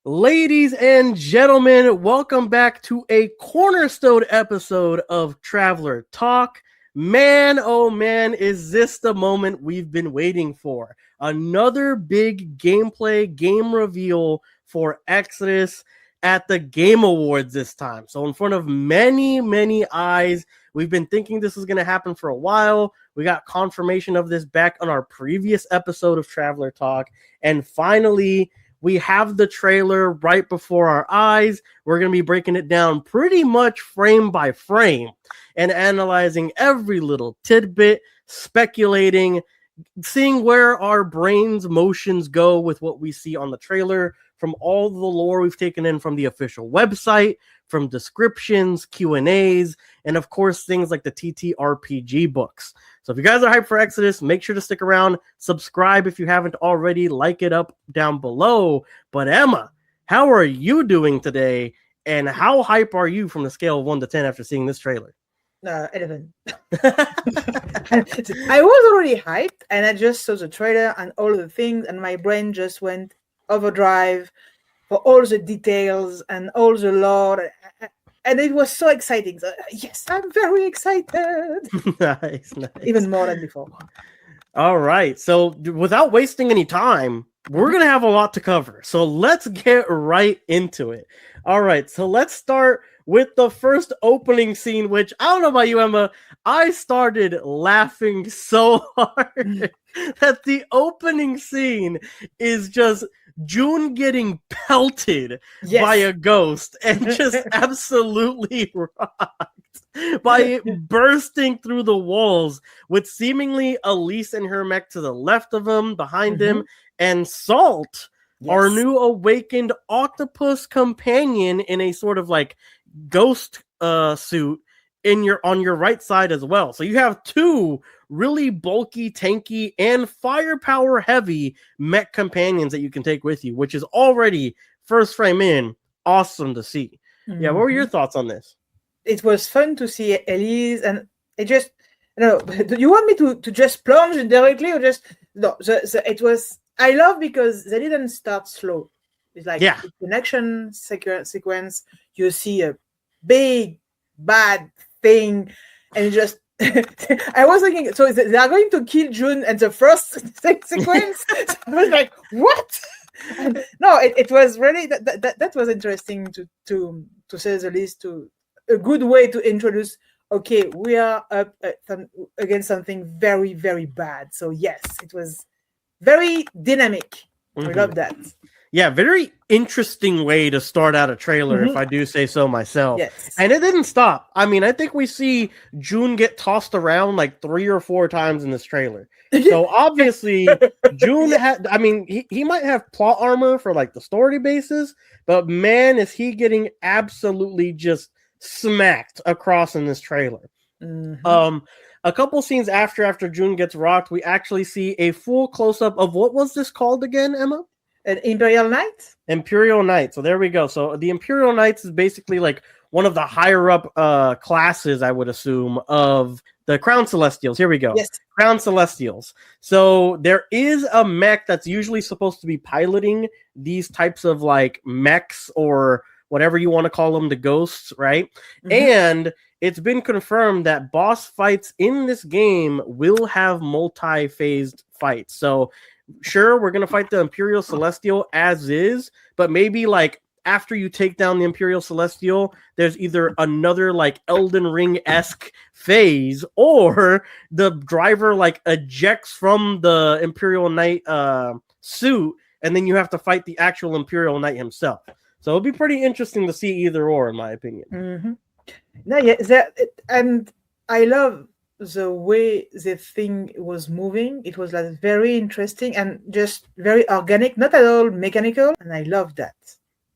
Ladies and gentlemen, welcome back to a cornerstone episode of Traveler Talk. Man, oh man, is this the moment we've been waiting for? Another big gameplay game reveal for Exodus at the Game Awards this time. So in front of many eyes, we've been thinking this was going to happen for a while. We got confirmation of this back on our previous episode of Traveler Talk. And finally, we have the trailer right before our eyes. We're going to be breaking it down pretty much frame by frame and analyzing every little tidbit, speculating, seeing where our brains' motions go with what we see on the trailer, from all the lore we've taken in from the official website, from descriptions, Q&As, and of course things like the TTRPG books. So if you guys are hyped for Exodus, make sure to stick around, subscribe if you haven't already, like it up down below. But Emma, how are you doing today? And how hype are you from the scale of 1 to 10 after seeing this trailer? 11. I was already hyped, and I just saw the trailer and all the things, and my brain just went overdrive for all the details and all the lore, and it was so exciting. So, yes, I'm very excited. Nice. Even more than before. All right, so without wasting any time, we're going to have a lot to cover. So let's get right into it. All right, so let's start with the first opening scene, which I don't know about you, Emma. I started laughing so hard that the opening scene is just Jun getting pelted by a ghost and just absolutely rocked by it bursting through the walls with seemingly Elise and her mech to the left of him, behind him, and Salt, our new awakened octopus companion in a sort of like ghost suit on your right side as well. So you have two really bulky, tanky, and firepower heavy mech companions that you can take with you, which is already first frame in awesome to see. Yeah, what were your thoughts on this? It was fun to see Elise, and it just do you want me to just plunge directly, or just no? It was, I love because they didn't start slow. It's like an action sequence. You see a big bad thing, and it just I was thinking, so they are going to kill Jun and the first sequence. So I was like, what? No, it was really that was interesting to say the least. To a good way to introduce. Okay, we are up against something very, very bad. So yes, it was very dynamic. I love that. Yeah, very interesting way to start out a trailer, if I do say so myself. Yes. And it didn't stop. I mean, I think we see Jun get tossed around like 3 or 4 times in this trailer. So obviously, Jun had, I mean, he might have plot armor for like the story basis, but man, is he getting absolutely just smacked across in this trailer. A couple scenes after Jun gets rocked, we actually see a full close-up of what was this called again, Emma? An Imperial Knight? Imperial Knight. So there we go. So the Imperial Knights is basically like one of the higher up classes, I would assume, of the Crown Celestials. Here we go. Yes. Crown Celestials. So there is a mech that's usually supposed to be piloting these types of like mechs or whatever you want to call them, the ghosts, right? And it's been confirmed that boss fights in this game will have multi-phased fights. So sure, we're going to fight the Imperial Celestial as is, but maybe like after you take down the Imperial Celestial, there's either another like Elden Ring-esque phase, or the driver like ejects from the Imperial Knight suit, and then you have to fight the actual Imperial Knight himself. So it'll be pretty interesting to see either or, in my opinion. No, yeah, and I love the way the thing was moving. It was like very interesting and just very organic, not at all mechanical, and I love that.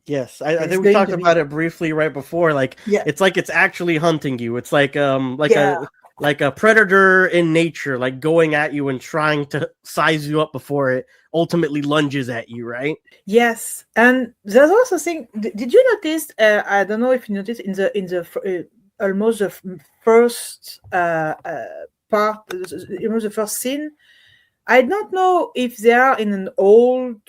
Yes, I think we talked about it briefly right before. Like, it's like it's actually hunting you. It's like a predator in nature, like going at you and trying to size you up before it ultimately lunges at you, right? Yes, and there's also thing. Did you notice? I don't know if you noticed in the almost the first part, almost the first scene. I don't know if they are in an old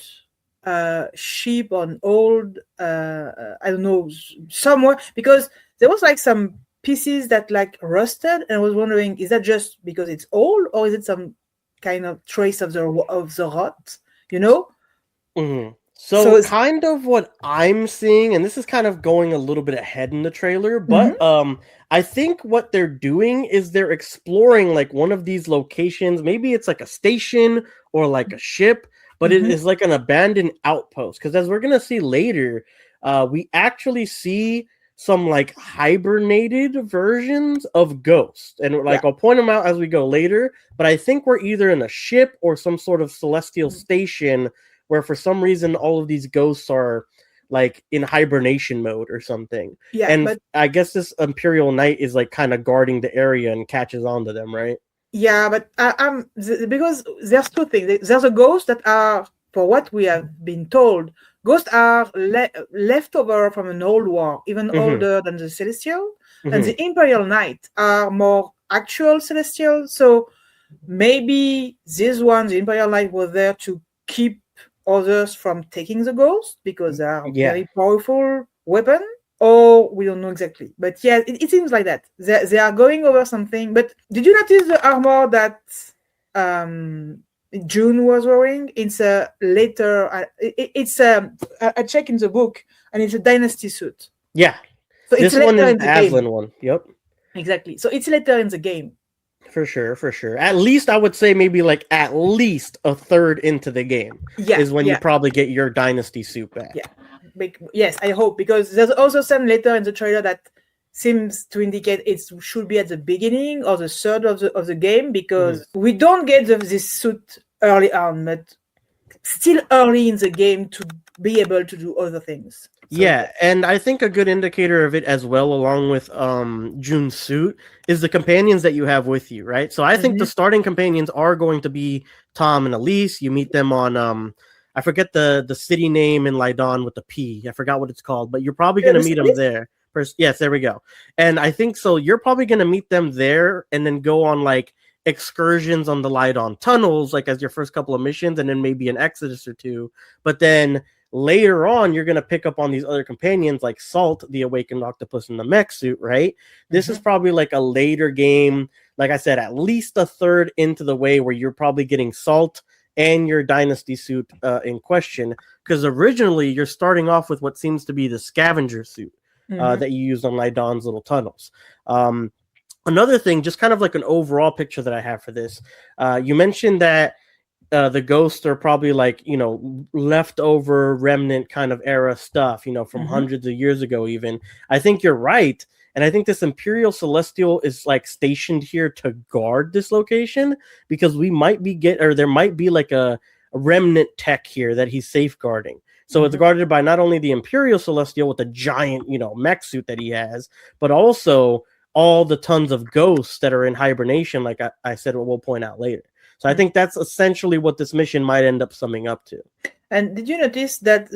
ship on old, I don't know, somewhere, because there was like some pieces that like rusted, and I was wondering, is that just because it's old, or is it some kind of trace of the rot, you know? Mm-hmm. So So it's, kind of what I'm seeing, and this is kind of going a little bit ahead in the trailer, but I think what they're doing is they're exploring like one of these locations. Maybe it's like a station or like a ship, but it is like an abandoned outpost. Because as we're gonna see later, we actually see some like hibernated versions of ghosts, and like I'll point them out as we go later. But I think we're either in a ship or some sort of celestial station where for some reason all of these ghosts are like in hibernation mode or something. yeah, And but I guess this Imperial Knight is like kind of guarding the area and catches on to them, right? yeah, but because there's two things. There's a ghost that are, for what we have been told, ghosts are left over from an old war, even older than the Celestial, and the Imperial Knight are more actual Celestial. So maybe this one, the Imperial Knight, was there to keep others from taking the ghost because they are very powerful weapon, or we don't know exactly. But yeah, it seems like that. They are going over something. But did you notice the armor that June was wearing? It's a later. It's a check in the book, and it's a dynasty suit. Yeah. So this it's one later is in the the game. Aslan one. Yep. Exactly. So it's later in the game. For sure, for sure. At least I would say maybe like at least a third into the game is when you probably get your dynasty suit back. Yeah. Yes, I hope, because there's also some later in the trailer that seems to indicate it should be at the beginning or the third of the game, because we don't get this suit early on, but still early in the game to be able to do other things. So, yeah, and I think a good indicator of it as well, along with Jun's suit, is the companions that you have with you, right? So I think the starting companions are going to be Tom and Elise. You meet them on I forget the city name in Lydon with the P. I forgot what it's called, but you're probably going to meet them there. Yes, there we go. And I think so. You're probably going to meet them there, and then go on like excursions on the Lydon tunnels, like as your first couple of missions, and then maybe an Exodus or two. But then later on, you're going to pick up on these other companions like Salt, the awakened octopus in the mech suit, right? This is probably like a later game. Like I said, at least a third into the way where you're probably getting Salt and your dynasty suit in question. Because originally, you're starting off with what seems to be the scavenger suit that you used on Lydon's little tunnels. Another thing, just kind of like an overall picture that I have for this, you mentioned that the ghosts are probably like, leftover remnant kind of era stuff, from hundreds of years ago even. I think you're right. And I think this Imperial Celestial is like stationed here to guard this location, because we might be there might be like a remnant tech here that he's safeguarding. So it's guarded by not only the Imperial Celestial with the giant, mech suit that he has, but also all the tons of ghosts that are in hibernation, like I said, we'll point out later. So I think that's essentially what this mission might end up summing up to. And did you notice that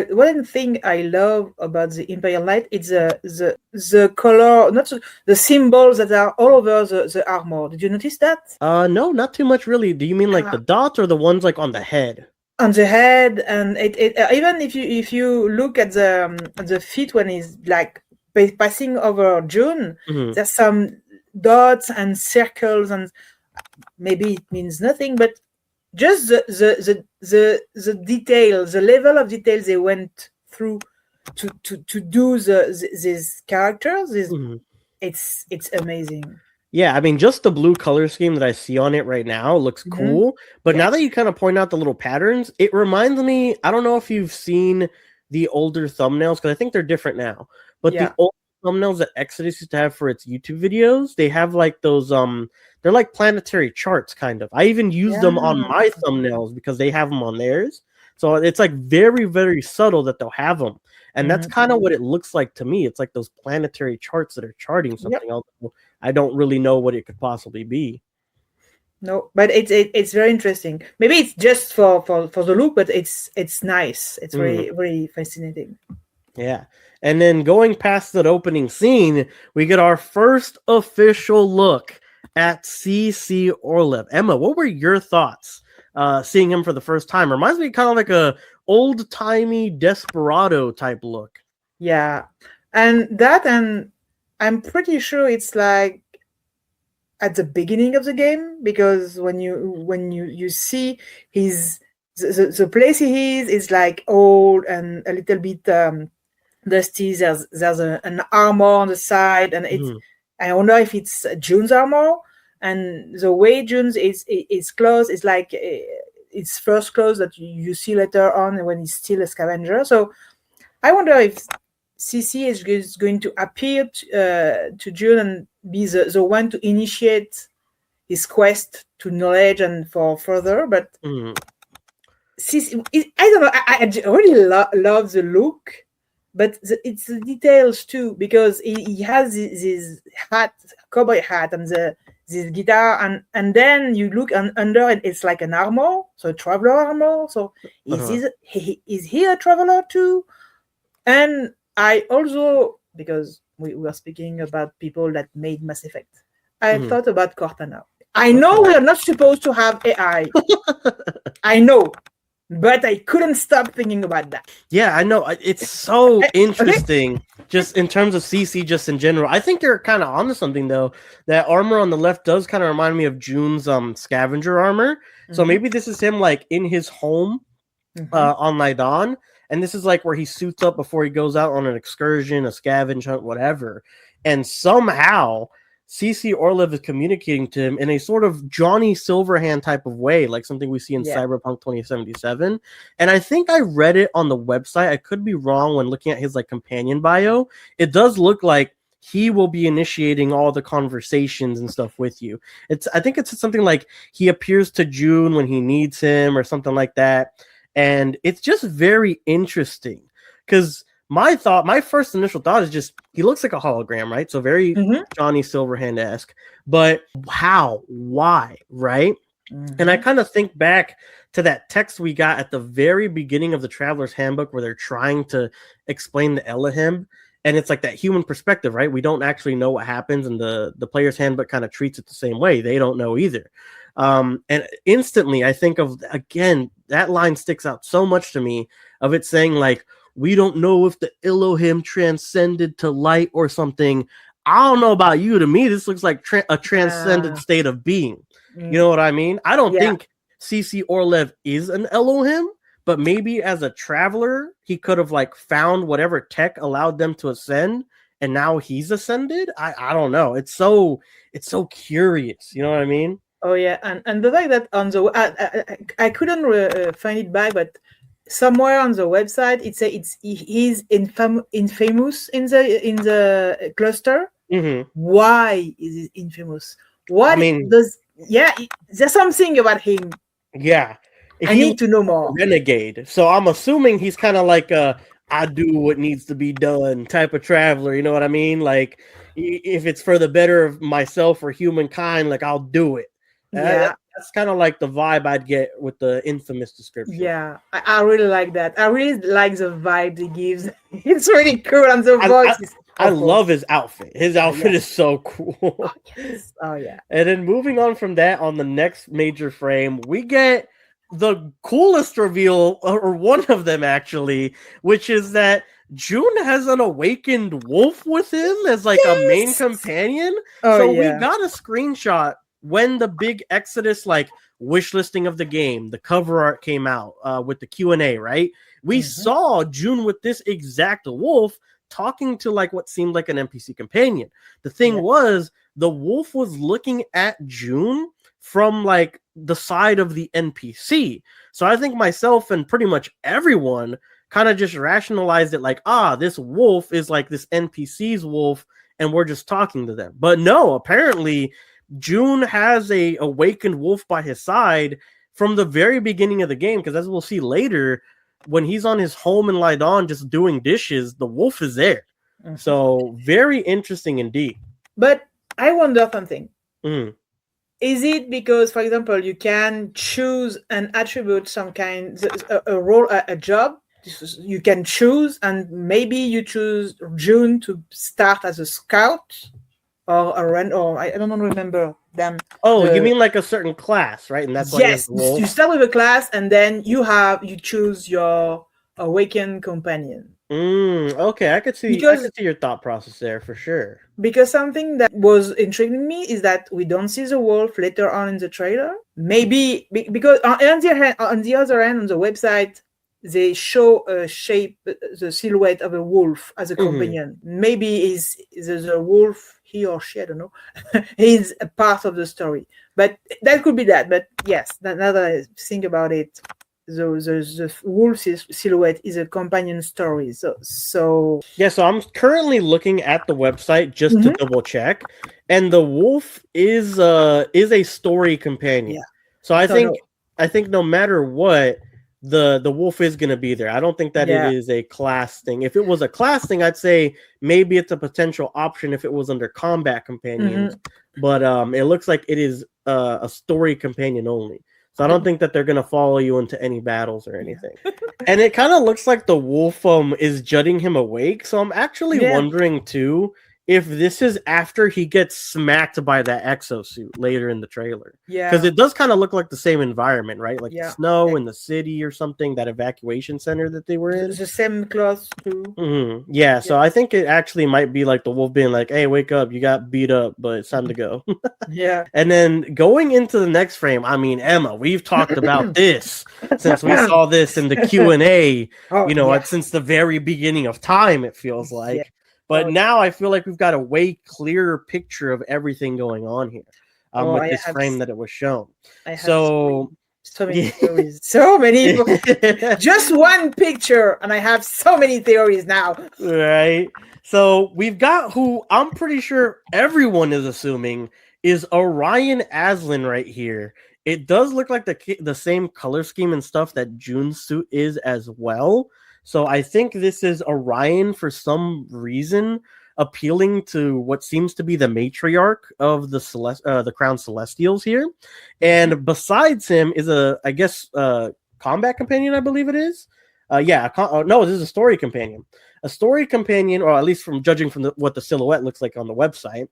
one thing I love about the Imperial Knight is the color, not the symbols that are all over the armor. Did you notice that? No, not too much really. Do you mean like the dots or the ones like on the head? On the head, and it even if you look at the feet when he's like passing over June, there's some dots and circles, and maybe it means nothing, but just the details, the level of details they went through to do these characters it's amazing. Yeah, I mean, just the blue color scheme that I see on it right now looks cool. But now that you kind of point out the little patterns, it reminds me, I don't know if you've seen the older thumbnails, because I think they're different now. But the old thumbnails that Exodus used to have for its YouTube videos, they have like those, they're like planetary charts, kind of. I even use them on my thumbnails because they have them on theirs. So it's like very, very subtle that they'll have them. And that's kind of what it looks like to me. It's like those planetary charts that are charting something else. I don't really know what it could possibly be. No, but it's very interesting. Maybe it's just for the look, but it's nice. It's very, very fascinating. Yeah. And then going past that opening scene, we get our first official look at CC Orlev. Emma, what were your thoughts seeing him for the first time? Reminds me kind of like a old-timey desperado type look. Yeah, and I'm pretty sure it's like at the beginning of the game, because when you see his the place he is like old and a little bit dusty. There's an armor on the side, and it's I wonder if it's Jun's armor, and the way Jun's is clothes is like its first clothes that you see later on when he's still a scavenger. So I wonder if CC is going to appear to Jun and be the one to initiate his quest to knowledge and for further. But CC, I don't know. I really love the look, but it's the details too, because he has this hat, cowboy hat, and this guitar, and then you look under, and it's like an armor, so a traveler armor. So is he a traveler too? And I also, because we were speaking about people that made Mass Effect, I thought about Cortana. I know we are not supposed to have AI. I know, but I couldn't stop thinking about that. Yeah, I know. It's so interesting, just in terms of CC, just in general. I think you're kind of onto something, though. That armor on the left does kind of remind me of Jun's scavenger armor. So maybe this is him, like, in his home on Lydon. And this is like where he suits up before he goes out on an excursion, a scavenge hunt, whatever. And somehow CC Orlev is communicating to him in a sort of Johnny Silverhand type of way, like something we see in Cyberpunk 2077. And I think I read it on the website. I could be wrong when looking at his like companion bio. It does look like he will be initiating all the conversations and stuff with you. I think it's something like he appears to Jun when he needs him or something like that. And it's just very interesting because my first initial thought is just he looks like a hologram, right? So very Johnny Silverhand-esque. But how? Why? Right? And I kind of think back to that text we got at the very beginning of the Traveler's Handbook where they're trying to explain the Elohim. And it's like that human perspective, right? We don't actually know what happens, and the player's handbook kind of treats it the same way. They don't know either. And instantly I think of, again, that line sticks out so much to me of it saying like, we don't know if the Elohim transcended to light or something. I don't know about you. To me, this looks like a transcendent state of being. You know what I mean? I don't think CC Orlev is an Elohim, but maybe as a traveler, he could have like found whatever tech allowed them to ascend, and now he's ascended. I don't know. It's so curious. You know what I mean? Oh yeah, and the fact that on the I couldn't find it back, but somewhere on the website it says he's infamous in the cluster. Why is he infamous? What there's something about him. Yeah, I need to know more. Renegade. So I'm assuming he's kind of like a I do what needs to be done type of traveler. You know what I mean? Like if it's for the better of myself or humankind, like I'll do it. That's kind of like the vibe I'd get with the infamous description. Yeah, I really like that. I really like the vibe he gives. It's really cool, and the voice. I love his outfit. His outfit is so cool. Oh, yes. Oh yeah. And then moving on from that, on the next major frame, we get the coolest reveal, or one of them actually, which is that Jun has an awakened wolf with him as like a main companion. We got a screenshot when the big Exodus like wish listing of the game, the cover art came out with the Q&A, right? We saw Jun with this exact wolf talking to like what seemed like an NPC companion. The thing was, the wolf was looking at Jun from like the side of the NPC. So I think myself and pretty much everyone kind of just rationalized it like, this wolf is like this NPC's wolf and we're just talking to them. But no, apparently Jun has a awakened wolf by his side from the very beginning of the game, because as we'll see later, when he's on his home in Lydon just doing dishes, the wolf is there. So very interesting indeed. But I wonder something. Is it because, for example, you can choose an attribute, some kind, a role, a job, you can choose, and maybe you choose Jun to start as a scout, or a random, or I don't remember them. Oh, you mean like a certain class, right? And that's why Yes, the wolf. you start with a class, and then you choose your awakened companion. Okay, I could see your thought process there for sure. Because something that was intriguing me is that we don't see the wolf later on in the trailer. Maybe because on the other hand, on the website, they show a shape, the silhouette of a wolf as a companion. Maybe is the wolf, he or she, I don't know, is a part of the story. But that could be that. But yes, now that I think about it, the wolf silhouette is a companion story. So yeah. So I'm currently looking at the website just to double check, and the wolf is a story companion. Yeah. So I think no matter what, the wolf is going to be there. I don't think that it is a class thing. If it was a class thing, I'd say maybe it's a potential option if it was under combat companions. But it looks like it is a story companion only. So I don't think that they're going to follow you into any battles or anything. And it kind of looks like the wolf is jutting him awake. So I'm actually wondering too if this is after he gets smacked by that exosuit later in the trailer. Yeah. Because it does kind of look like the same environment, right? Like the snow in the city or something, that evacuation center that they were in. The same clothes too. Yeah, so I think it actually might be like the wolf being like, hey, wake up, you got beat up, but it's time to go. And then going into the next frame, I mean, Emma, we've talked about this since we saw this in the Q&A, since the very beginning of time, it feels like. Yeah. But now I feel like we've got a way clearer picture of everything going on here with this frame that it was shown. So many theories. So many. Just one picture, and I have so many theories now. Right. So we've got who I'm pretty sure everyone is assuming is Orion Aslan right here. It does look like the same color scheme and stuff that Jun's suit is as well. So I think this is Orion for some reason appealing to what seems to be the matriarch of the Crown Celestials here. And besides him is combat companion, I believe it is. No, this is a story companion. A story companion, or at least from judging from what the silhouette looks like on the website.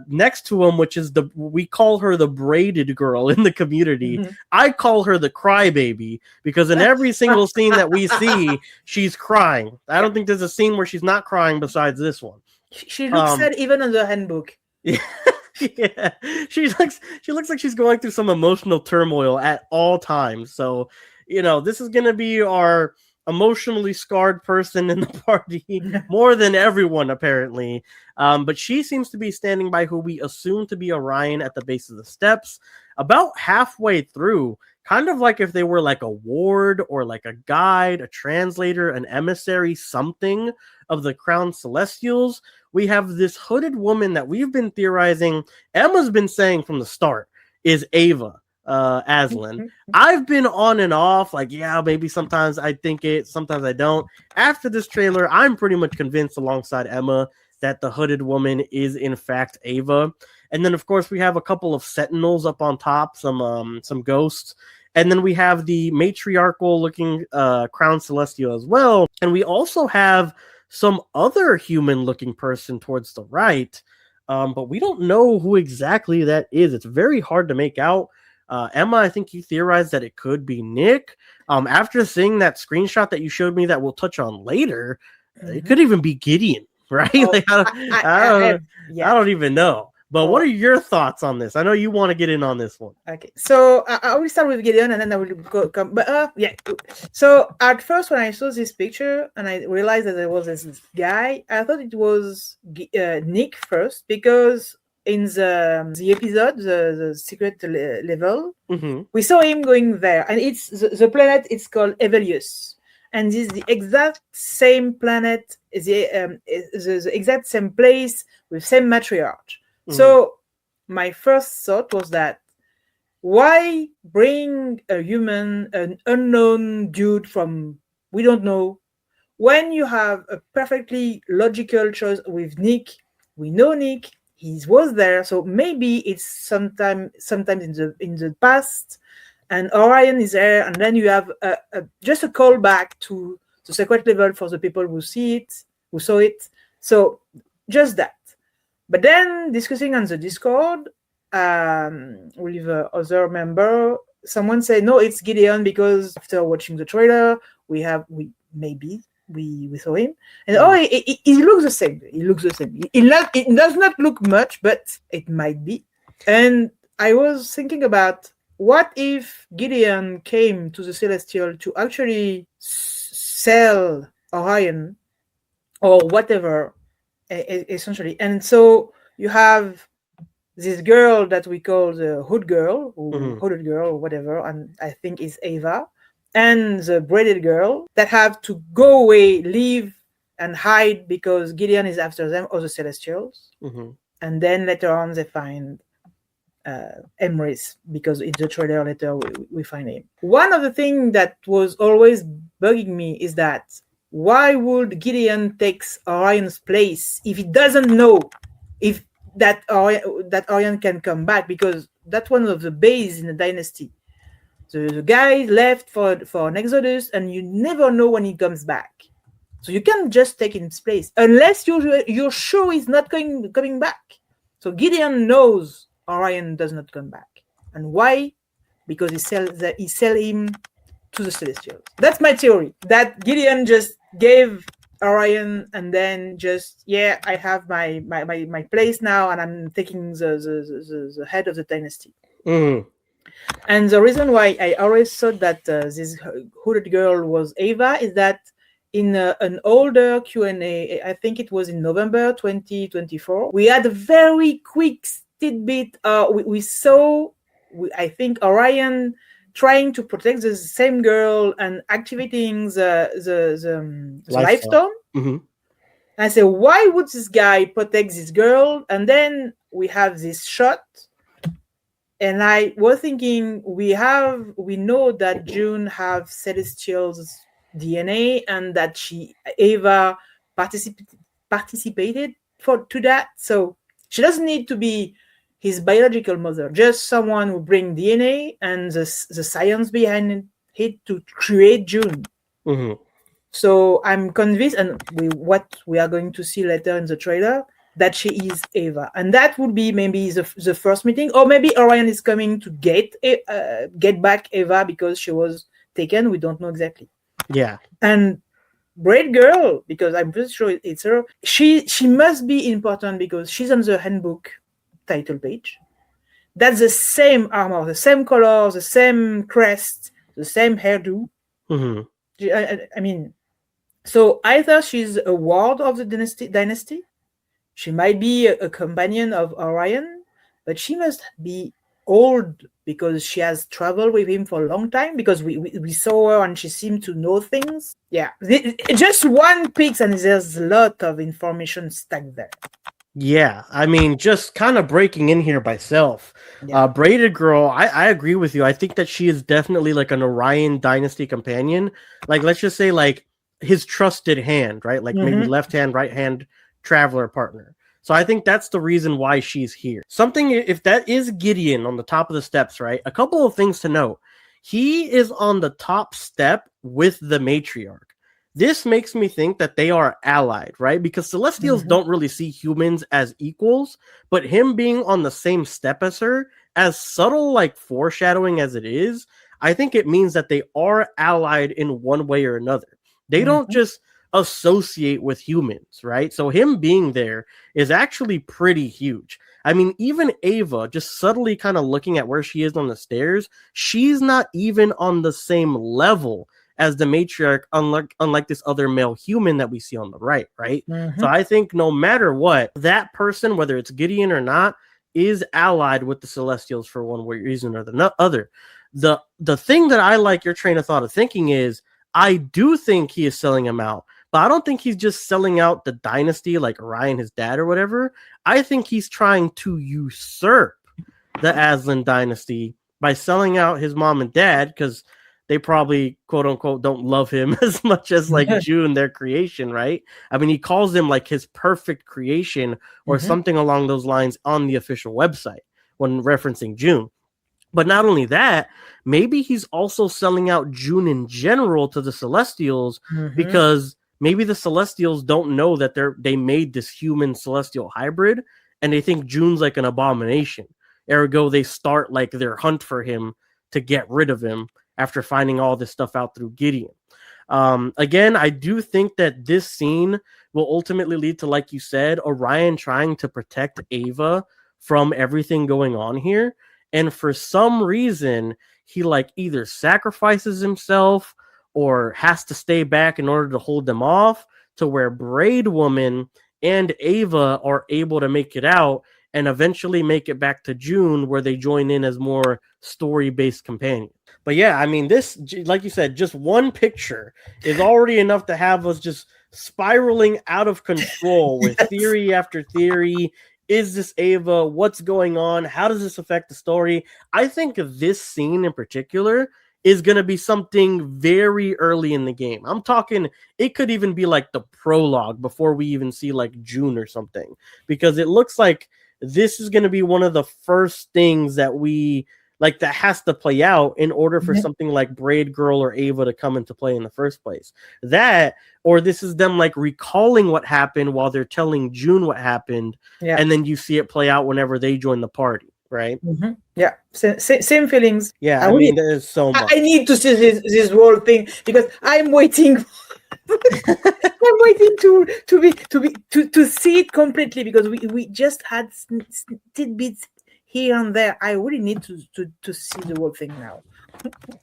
Next to him, which is we call her the braided girl in the community. I call her the crybaby because in every single scene that we see, she's crying. I don't think there's a scene where she's not crying besides this one. She looks sad even in the handbook. Yeah, she looks like she's going through some emotional turmoil at all times. So, this is gonna be our emotionally scarred person in the party more than everyone apparently. But she seems to be standing by who we assume to be Orion at the base of the steps, about halfway through, kind of like if they were like a ward or like a guide, a translator, an emissary, something of the Crown Celestials. We have this hooded woman that we've been theorizing, Emma's been saying from the start, is Ava Aslan. I've been on and off, like, yeah, maybe sometimes I think it, sometimes I don't. After this trailer, I'm pretty much convinced alongside Emma that the hooded woman is in fact Ava. And then of course we have a couple of sentinels up on top, some ghosts. And then we have the matriarchal looking Crown Celestial as well. And we also have some other human looking person towards the right. But we don't know who exactly that is. It's very hard to make out. Emma, I think you theorized that it could be Nick. After seeing that screenshot that you showed me that we'll touch on later, it could even be Gideon, right? I don't even know. But what are your thoughts on this? I know you want to get in on this one. Okay, so I will start with Gideon, and then I will come. But So at first, when I saw this picture and I realized that there was this guy, I thought it was Nick first, because in the episode, the secret level, we saw him going there, and it's the planet. It's called Evelius, and this is the exact same planet, the exact same place with same matriarch. So my first thought was that why bring a human, an unknown dude from we don't know, when you have a perfectly logical choice with Nick? We know Nick, he was there, so maybe it's sometimes in the past, and Orion is there, and then you have just a callback to the secret level for the people who saw it. So just that. But then discussing on the Discord with other member, someone said no, it's Gideon because after watching the trailer, we saw him, and he looks the same. He looks the same. It does not look much, but it might be. And I was thinking about what if Gideon came to the Celestial to actually sell Orion or whatever, essentially. And so you have this girl that we call the hooded girl, or whatever, and I think is Ava, and the braided girl that have to go away, leave, and hide because Gideon is after them, or the Celestials. And then later on they find Emrys, because in the trailer later we find him. One of the things that was always bugging me is that why would Gideon take Orion's place if he doesn't know if that Orion can come back? Because that's one of the base in the dynasty. The guy left for an exodus, and you never know when he comes back. So you can't just take his place unless you're sure he's not coming back. So Gideon knows Orion does not come back. And why? Because he sell him to the Celestials. That's my theory. That Gideon just gave Orion and then just, I have my place now, and I'm taking the head of the dynasty. And the reason why I always thought that this hooded girl was Ava is that in an older Q&A, I think it was in November 2024, we had a very quick tidbit. We saw, I think, Orion trying to protect the same girl and activating the life stone. And I said, why would this guy protect this girl? And then we have this shot. And I was thinking, we know that Jun have Celestial's DNA, and that Ava participated to that. So she doesn't need to be his biological mother, just someone who bring DNA and the science behind it to create Jun. So I'm convinced, and what we are going to see later in the trailer, that she is Ava, and that would be maybe the first meeting, or maybe Orion is coming to get back Ava because she was taken. We don't know exactly. Yeah, and Braid Girl, because I'm pretty sure it's her. She must be important because she's on the handbook title page. That's the same armor, the same color, the same crest, the same hairdo. I mean, so either she's a ward of the dynasty. She might be a companion of Orion, but she must be old because she has traveled with him for a long time, because we saw her and she seemed to know things. Yeah, just one pics and there's a lot of information stuck there. Yeah, I mean, just kind of breaking in here myself. Braided Girl, I agree with you. I think that she is definitely like an Orion Dynasty companion. Like, let's just say like his trusted hand, right? Like maybe left hand, right hand traveler partner. So I think that's the reason why she's here. Something, if that is Gideon on the top of the steps, right? A couple of things to note. He is on the top step with the matriarch. This makes me think that they are allied, right? Because Celestials don't really see humans as equals, but him being on the same step as her, as subtle like foreshadowing as it is, I think it means that they are allied in one way or another. They don't just associate with humans, right? So him being there is actually pretty huge. I mean, even Ava, just subtly kind of looking at where she is on the stairs, she's not even on the same level as the matriarch, unlike this other male human that we see on the right? So I think no matter what, that person, whether it's Gideon or not, is allied with the Celestials for one reason or the other. The thing that I like your train of thought of thinking is, I do think he is selling him out, but I don't think he's just selling out the dynasty like Orion, his dad or whatever. I think he's trying to usurp the Aslan dynasty by selling out his mom and dad, because they probably, quote unquote, don't love him as much as like Jun, their creation, right? I mean, he calls them like his perfect creation or something along those lines on the official website when referencing Jun. But not only that, maybe he's also selling out Jun in general to the Celestials because maybe the Celestials don't know that they made this human celestial hybrid, and they think Jun's like an abomination. Ergo, they start like their hunt for him to get rid of him after finding all this stuff out through Gideon. Again, I do think that this scene will ultimately lead to, like you said, Orion trying to protect Ava from everything going on here. And for some reason, he like either sacrifices himself or has to stay back in order to hold them off, to where Braid Woman and Ava are able to make it out and eventually make it back to June, where they join in as more story-based companions. But yeah, I mean, this, like you said, just one picture is already enough to have us just spiraling out of control with theory after theory. Is this Ava? What's going on? How does this affect the story? I think this scene in particular is going to be something very early in the game. I'm talking, it could even be like the prologue before we even see like June or something, because it looks like this is going to be one of the first things that we like that has to play out in order for something like Braid Girl or Ava to come into play in the first place. That, or this is them like recalling what happened while they're telling June what happened, and then you see it play out whenever they join the party, right? Yeah, same feelings. Yeah, I mean, there's so much. I need to see this whole thing because I'm waiting. I'm waiting to see it completely, because we just had tidbits here and there. I really need to see the whole thing now.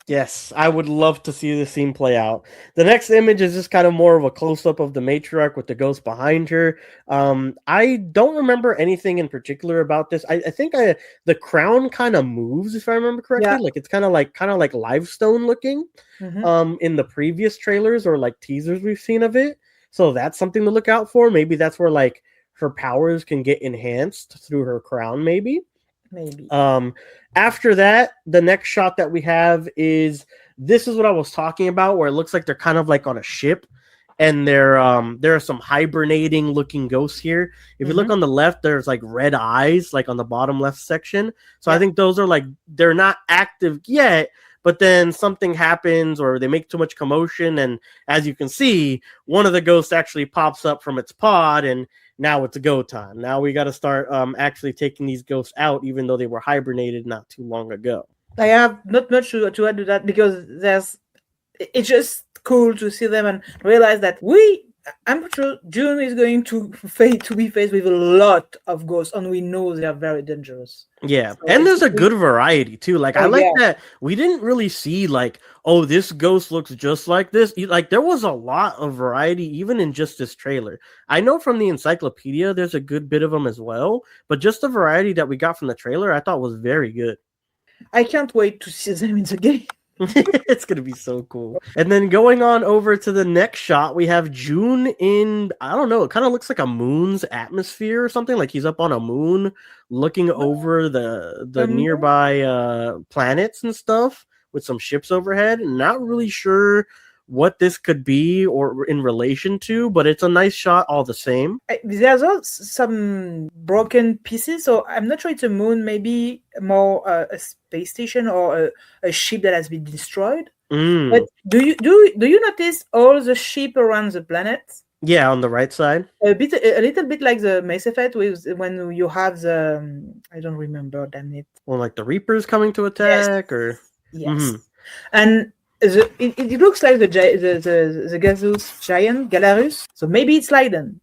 Yes, I would love to see the scene play out. The next image is just kind of more of a close-up of the matriarch with the ghost behind her. I don't remember anything in particular about this. I think the crown kind of moves, if I remember correctly. Yeah. Like it's kind of like limestone looking. In the previous trailers or like teasers we've seen of it. So that's something to look out for. Maybe that's where like her powers can get enhanced through her crown, maybe. After that, the next shot that we have is, this is what I was talking about, where it looks like they're kind of like on a ship, and there are some hibernating looking ghosts here. If you look on the left, there's like red eyes like on the bottom left section. So I think those are like, they're not active yet, but then something happens or they make too much commotion, and as you can see, one of the ghosts actually pops up from its pod, and now it's go time. Now we got to start actually taking these ghosts out, even though they were hibernated not too long ago. I have not much to add to that, because it's just cool to see them and realize that I'm sure June is going to be faced with a lot of ghosts, and we know they are very dangerous. Yeah, so and there's a good variety too. Like I like that we didn't really see like, oh, this ghost looks just like this. Like there was a lot of variety even in just this trailer. I know from the encyclopedia there's a good bit of them as well, but just the variety that we got from the trailer I thought was very good. I can't wait to see them in the game. It's gonna be so cool. And then going on over to the next shot, we have June in, I don't know, it kind of looks like a moon's atmosphere or something. Like he's up on a moon looking over the nearby planets and stuff with some ships overhead. Not really sure what this could be or in relation to, but it's a nice shot all the same. There's also some broken pieces, so I'm not sure it's a moon, maybe more a space station or a ship that has been destroyed. But do you notice all the ship around the planet? Yeah, on the right side. A little bit like the Mass Effect when you have the I don't remember, damn it. Well, like the Reapers coming to attack, or and it looks like the gaseous giant Galarus, so maybe it's Leiden.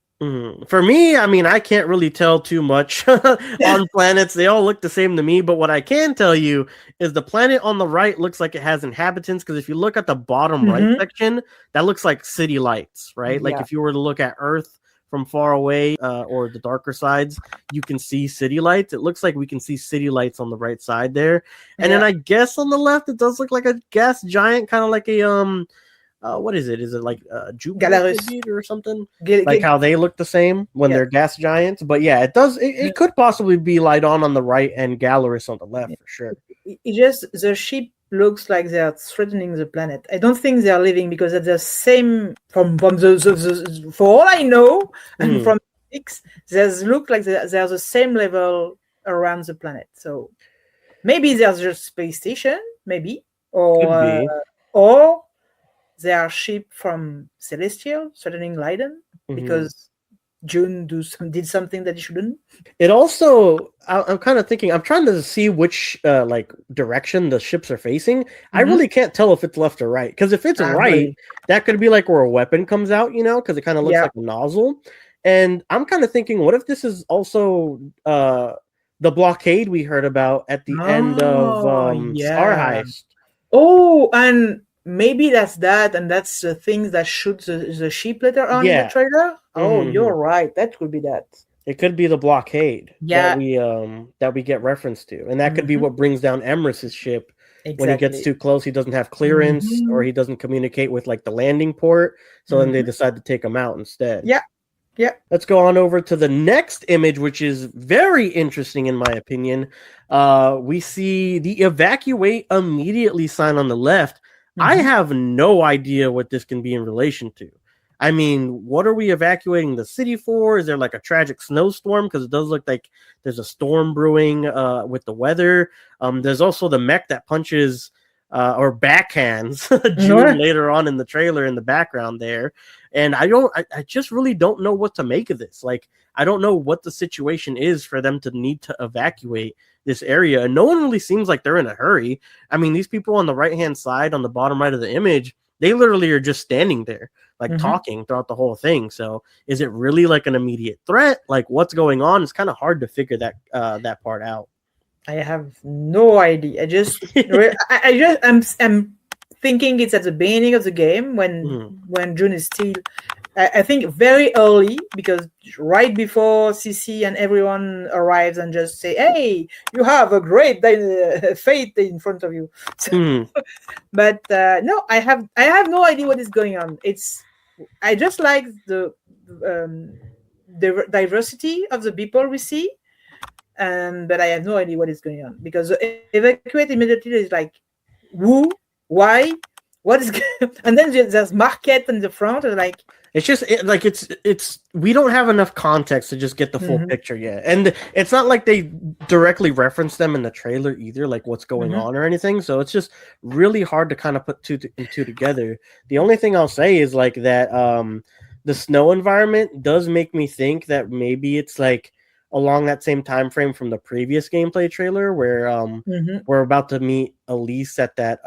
For me, I mean, I can't really tell too much on planets. They all look the same to me, but what I can tell you is the planet on the right looks like it has inhabitants, because if you look at the bottom right section, that looks like city lights, right? Like if you were to look at Earth from far away or the darker sides, you can see city lights. It looks like we can see city lights on the right side there. And then I guess on the left, it does look like a gas giant, kind of like a what is it? Is it like Jupiter or something? Like how they look the same when they're gas giants. But yeah, it does. It could possibly be Lydon on the right and Galarus on the left for sure. It just, the ship looks like they're threatening the planet. I don't think they're living, because they're the same from the for all I know, and from X, they look like they're the same level around the planet. So maybe they're just space station, maybe, or they are ship from Celestial threatening Leiden, because Jun did something that he shouldn't. It also, I'm kind of thinking, I'm trying to see which like direction the ships are facing. I really can't tell if it's left or right, because if it's right, that could be like where a weapon comes out, because it kind of looks like a nozzle. And I'm kind of thinking, what if this is also the blockade we heard about at the end of Star Heist? Oh, and maybe that's that, and that's the thing that shoots the ship later on in the trailer. Oh, you're right. That could be that. It could be the blockade that we get reference to, and that could be what brings down Emrys's ship. When he gets too close, he doesn't have clearance, or he doesn't communicate with like the landing port. So then they decide to take him out instead. Yeah. Let's go on over to the next image, which is very interesting in my opinion. We see the evacuate immediately sign on the left. I have no idea what this can be in relation to. I mean, what are we evacuating the city for? Is there like a tragic snowstorm? Because it does look like there's a storm brewing with the weather. There's also the mech that punches or backhands June later on in the trailer in the background there. And I just really don't know what to make of this. Like, I don't know what the situation is for them to need to evacuate this area. And no one really seems like they're in a hurry. I mean, these people on the right-hand side, on the bottom right of the image, they literally are just standing there, like talking throughout the whole thing. So is it really like an immediate threat? Like, what's going on? It's kind of hard to figure that part out. I have no idea. I'm thinking it's at the beginning of the game when Jun is still, I think, very early, because right before CC and everyone arrives and just say, "Hey, you have a great fate in front of you." But no, I have no idea what is going on. I just like the diversity of the people we see. But I have no idea what is going on, because evacuate immediately is like, who, why, what is, and then there's market in the front, and like it's just it's we don't have enough context to just get the full picture yet, and it's not like they directly reference them in the trailer either, like what's going on or anything. So it's just really hard to kind of put two together. The only thing I'll say is like that the snow environment does make me think that maybe it's like along that same time frame from the previous gameplay trailer, where we're about to meet Elise at that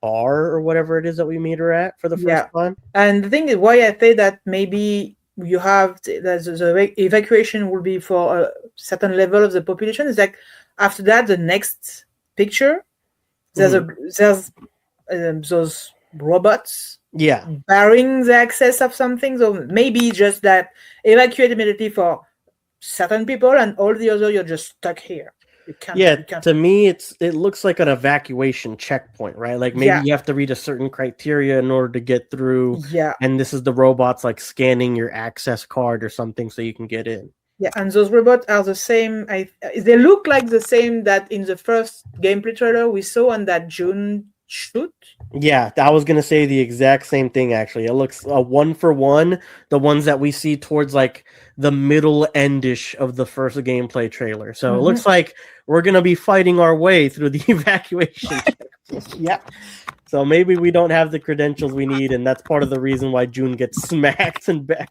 bar or whatever it is that we meet her at for the first time. And the thing is, why I say that maybe you have the evacuation will be for a certain level of the population is like after that, the next picture, there's those robots barring the access of something. So maybe just that evacuate immediately for certain people, and all the other you're just stuck here. You can't. To me it looks like an evacuation checkpoint, right? Like maybe you have to read a certain criteria in order to get through, and this is the robots like scanning your access card or something so you can get in. And those robots are the same. They look like the same that in the first gameplay trailer we saw on that June shoot. Yeah, I was gonna say the exact same thing. Actually, it looks one for one the ones that we see towards like the middle endish of the first gameplay trailer. So it looks like we're gonna be fighting our way through the evacuation. So maybe we don't have the credentials we need, and that's part of the reason why June gets smacked and back.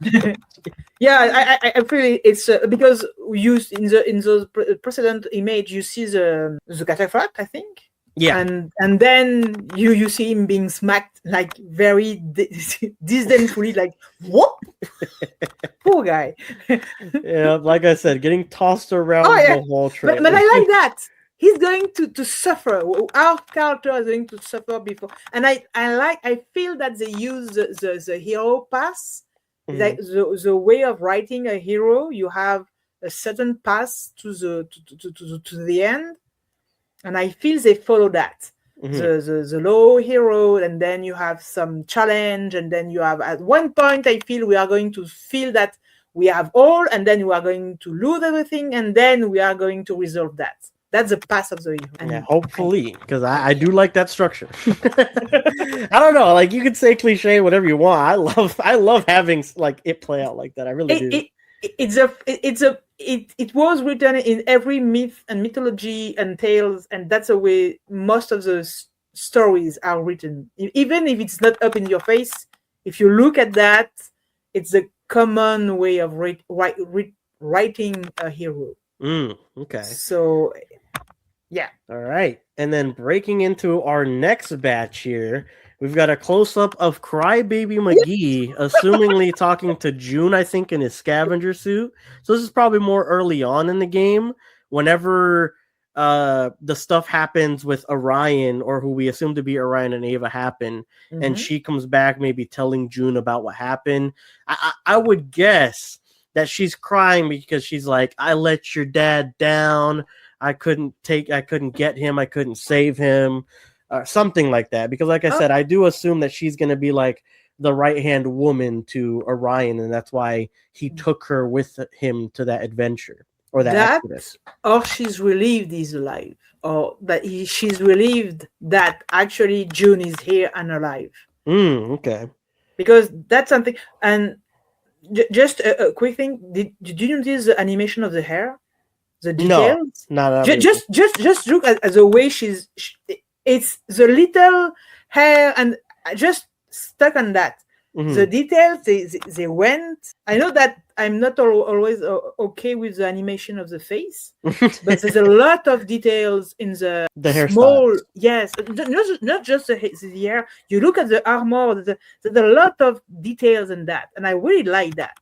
I feel it's because you in the precedent image you see the cataphract, I think. And then you see him being smacked like very disdainfully, like what? Poor guy. Like I said, getting tossed around the whole trailer. But I like that. He's going to suffer. Our character is going to suffer before, and I feel that they use the hero pass, like the way of writing a hero. You have a certain pass to the end. And I feel they follow that. The low hero, and then you have some challenge, and then you have at one point I feel we are going to feel that we have all, and then we are going to lose everything, and then we are going to resolve that. That's the path of the hero. Hopefully, because I do like that structure. I don't know, like you could say cliche, whatever you want. I love having like it play out like that. I really do. It was written in every myth and mythology and tales, and that's the way most of the stories are written. Even if it's not up in your face, if you look at that, it's common way of writing a hero. Okay. So, yeah. All right. And then breaking into our next batch here, we've got a close up of Crybaby McGee, assumingly talking to Jun, I think, in his scavenger suit. So this is probably more early on in the game, whenever the stuff happens with Orion, or who we assume to be Orion and Ava happen, and she comes back maybe telling Jun about what happened. I would guess that she's crying because she's like, I let your dad down. I couldn't get him. I couldn't save him. Something like that. Because like I said, I do assume that she's going to be like the right-hand woman to Orion, and that's why he took her with him to that adventure or that exodus. Or she's relieved he's alive, or that she's relieved that actually Jun is here and alive. Okay. Because that's something. And just a quick thing: did you notice the animation of the hair? The details? No, just look at the way it's the little hair, and just stuck on that. The details they went. I know that I'm not always okay with the animation of the face, but there's a lot of details in the hairstyle. Yes, not just the hair. You look at the armor. There's a lot of details in that, and I really like that.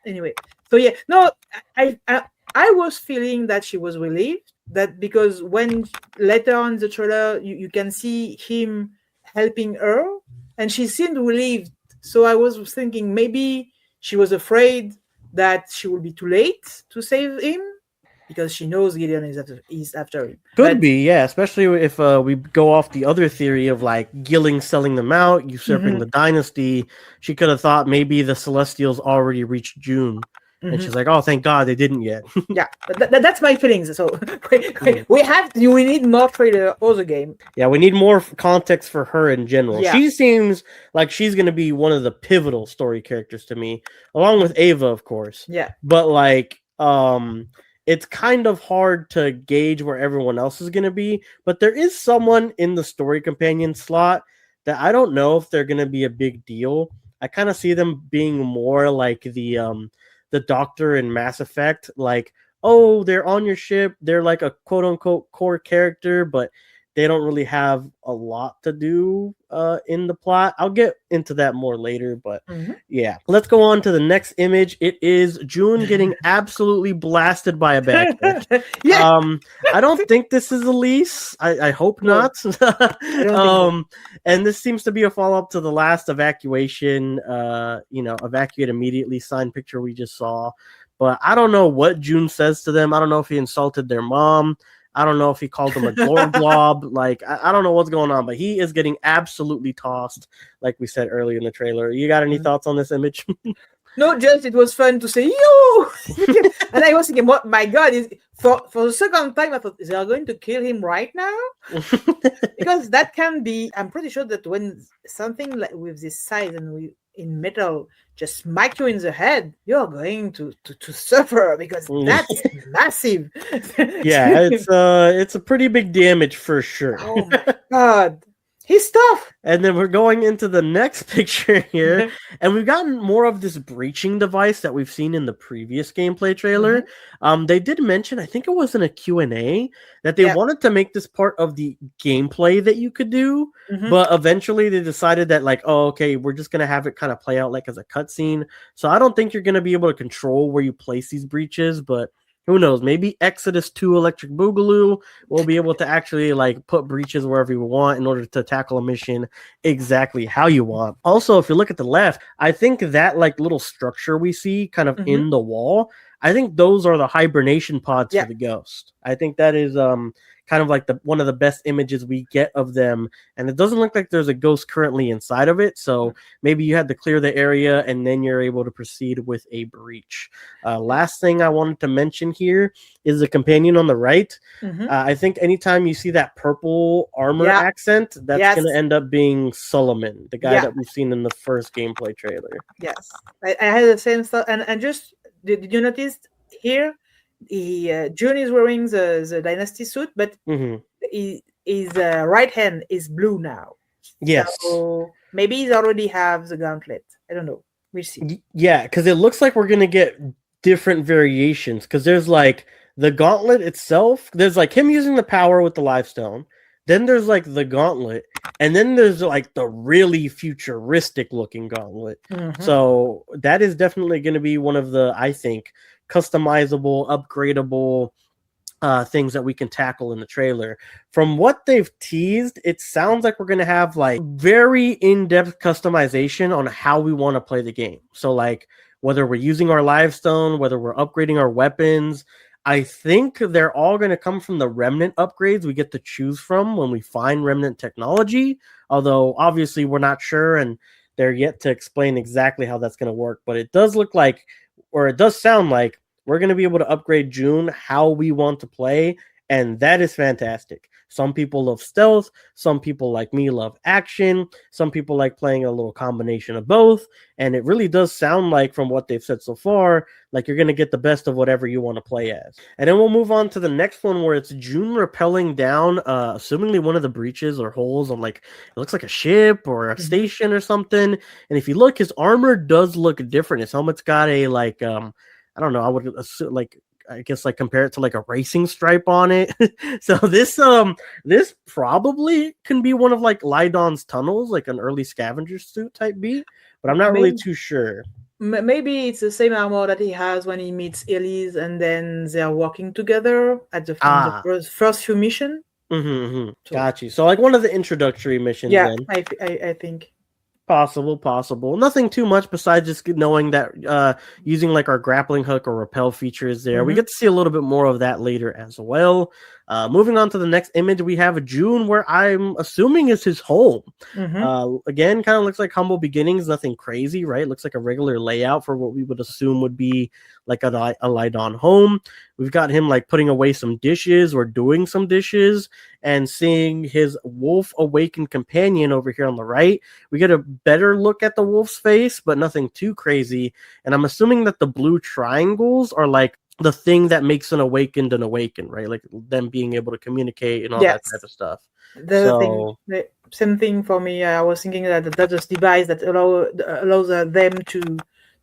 Anyway, so yeah, no, I was feeling that she was relieved, that because when later on in the trailer you can see him helping her, and she seemed relieved. So I was thinking maybe she was afraid that she would be too late to save him, because she knows Gideon is after him. Could be, yeah, especially if we go off the other theory of like Gilling selling them out, usurping the dynasty. She could have thought maybe the Celestials already reached Jun. And she's like, "Oh, thank God they didn't yet." Yeah, but that's my feelings. So we need more trailer for the game. Yeah, we need more context for her in general. Yeah. She seems like she's going to be one of the pivotal story characters to me, along with Ava, of course. Yeah, but like, it's kind of hard to gauge where everyone else is going to be. But there is someone in the story companion slot that I don't know if they're going to be a big deal. I kind of see them being more like the Doctor in Mass Effect, like, oh, they're on your ship, they're like a quote-unquote core character, but they don't really have a lot to do in the plot. I'll get into that more later, but yeah. Let's go on to the next image. It is Jun getting absolutely blasted by a backpack. I don't think this is Elise. I hope not. And this seems to be a follow-up to the last evacuation, evacuate immediately sign picture we just saw. But I don't know what Jun says to them. I don't know if he insulted their mom. I don't know if he called them a glob. Like, I don't know what's going on, but he is getting absolutely tossed, like we said earlier in the trailer. You got any thoughts on this image? No, just it was fun to say, yo! And I was thinking, what, my God, for the second time, I thought, they are going to kill him right now? Because that can be, I'm pretty sure that when something like with this size and in metal just smack you in the head, you're going to suffer, because that's massive. Yeah, it's a pretty big damage for sure. Oh my God. He's tough. And then we're going into the next picture here, and we've gotten more of this breaching device that we've seen in the previous gameplay trailer. They did mention, I think it was in a Q&A, that they wanted to make this part of the gameplay that you could do, but eventually they decided that, like, oh, okay, we're just going to have it kind of play out like as a cutscene. So I don't think you're going to be able to control where you place these breaches, but who knows? Maybe Exodus 2 Electric Boogaloo will be able to actually like put breaches wherever you want in order to tackle a mission exactly how you want. Also, if you look at the left, I think that like little structure we see kind of in the wall, I think those are the hibernation pods for the Ghost. I think that is kind of like one of the best images we get of them, and it doesn't look like there's a ghost currently inside of it, so maybe you had to clear the area and then you're able to proceed with a breach. Last thing I wanted to mention here is the companion on the right. I think anytime you see that purple armor accent, that's going to end up being Solomon, the guy that we've seen in the first gameplay trailer. Yes, I had the same thought, and just did you notice here? Jun is wearing the dynasty suit, but his right hand is blue now. Yes. So maybe he already have the gauntlet. I don't know. We'll see. Yeah, because it looks like we're gonna get different variations. Because there's like the gauntlet itself. There's like him using the power with the live stone. Then there's like the gauntlet, and then there's like the really futuristic looking gauntlet. Mhm. So that is definitely going to be one of the, I think, customizable, upgradable things that we can tackle in the trailer. From what they've teased, it sounds like we're going to have like very in-depth customization on how we want to play the game. So like whether we're using our live stone, whether we're upgrading our weapons, I think they're all going to come from the remnant upgrades we get to choose from when we find remnant technology. Although obviously we're not sure and they're yet to explain exactly how that's going to work, but it does look like, or it does sound like, we're going to be able to upgrade Jun how we want to play, and that is fantastic. Some people love stealth. Some people, like me, love action. Some people like playing a little combination of both, and it really does sound like, from what they've said so far, like you're going to get the best of whatever you want to play as. And then we'll move on to the next one, where it's Jun rappelling down, assumingly one of the breaches or holes on, like, it looks like a ship or a station or something. And if you look, his armor does look different. His helmet's got a, like, I don't know, I would assume, like, I guess, like, compare it to like a racing stripe on it. So this probably can be one of like Lydon's tunnels, like an early scavenger suit type beat, but I'm not really too sure. Maybe it's the same armor that he has when he meets Elise, and then they're working together at the first few missions. So, got you. So like one of the introductory missions. Yeah, then. I think. Possible. Nothing too much besides just knowing that using like our grappling hook or repel feature is there. We get to see a little bit more of that later as well. Moving on to the next image, we have a Jun where I'm assuming is his home. Again, kind of looks like humble beginnings, nothing crazy, right? Looks like a regular layout for what we would assume would be like a Lydon home. We've got him like putting away some dishes or doing some dishes, and seeing his wolf awakened companion over here on the right. We get a better look at the wolf's face, but nothing too crazy. And I'm assuming that the blue triangles are like the thing that makes an awakened, right? Like them being able to communicate and all that type of stuff. The same thing for me. I was thinking that that's a device that allows them to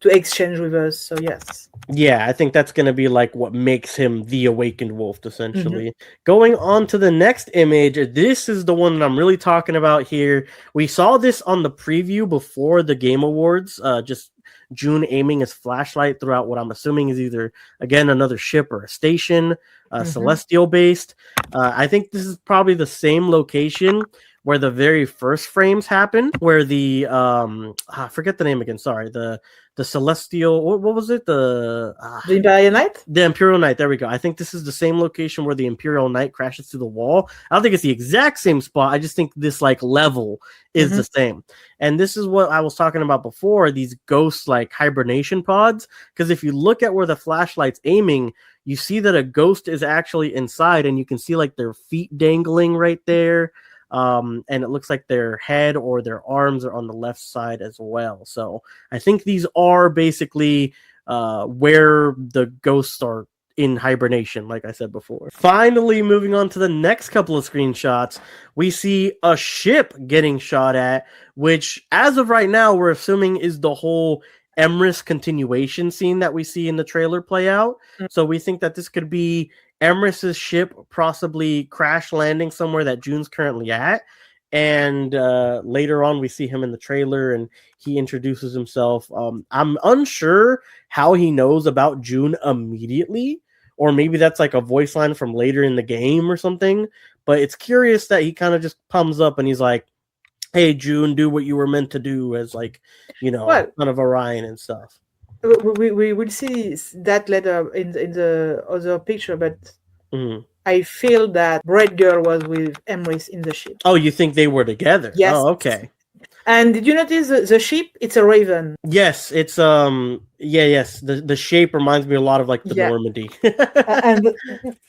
exchange with us. So yes. Yeah, I think that's going to be like what makes him the awakened wolf, essentially. Going on to the next image, this is the one that I'm really talking about here. We saw this on the preview before the Game Awards, just Jun aiming his flashlight throughout what I'm assuming is either, again, another ship or a station, celestial based. I think this is probably the same location where the very first frames happen, where the I forget the name again. Sorry, the celestial. What was it? The Imperial Knight. The Imperial Knight. There we go. I think this is the same location where the Imperial Knight crashes through the wall. I don't think it's the exact same spot. I just think this like level is the same. And this is what I was talking about before. These ghost like hibernation pods. Because if you look at where the flashlight's aiming, you see that a ghost is actually inside, and you can see like their feet dangling right there. And it looks like their head or their arms are on the left side as well. So I think these are basically where the ghosts are in hibernation, like I said before. Finally, moving on to the next couple of screenshots, we see a ship getting shot at, which as of right now, we're assuming is the whole Emrys continuation scene that we see in the trailer play out. So we think that this could be Emrys' ship possibly crash landing somewhere that Jun's currently at. And later on, we see him in the trailer and he introduces himself. I'm unsure how he knows about Jun immediately, or maybe that's like a voice line from later in the game or something. But it's curious that he kind of just comes up and he's like, hey, Jun, do what you were meant to do as, like, you know, son of Orion and stuff. We will see that later in the other picture, but I feel that Red Girl was with Emrys in the ship. Oh, you think they were together? Yes. Oh, okay. And did you notice the ship? It's a raven. Yes, it's yes. The shape reminds me a lot of like the Normandy.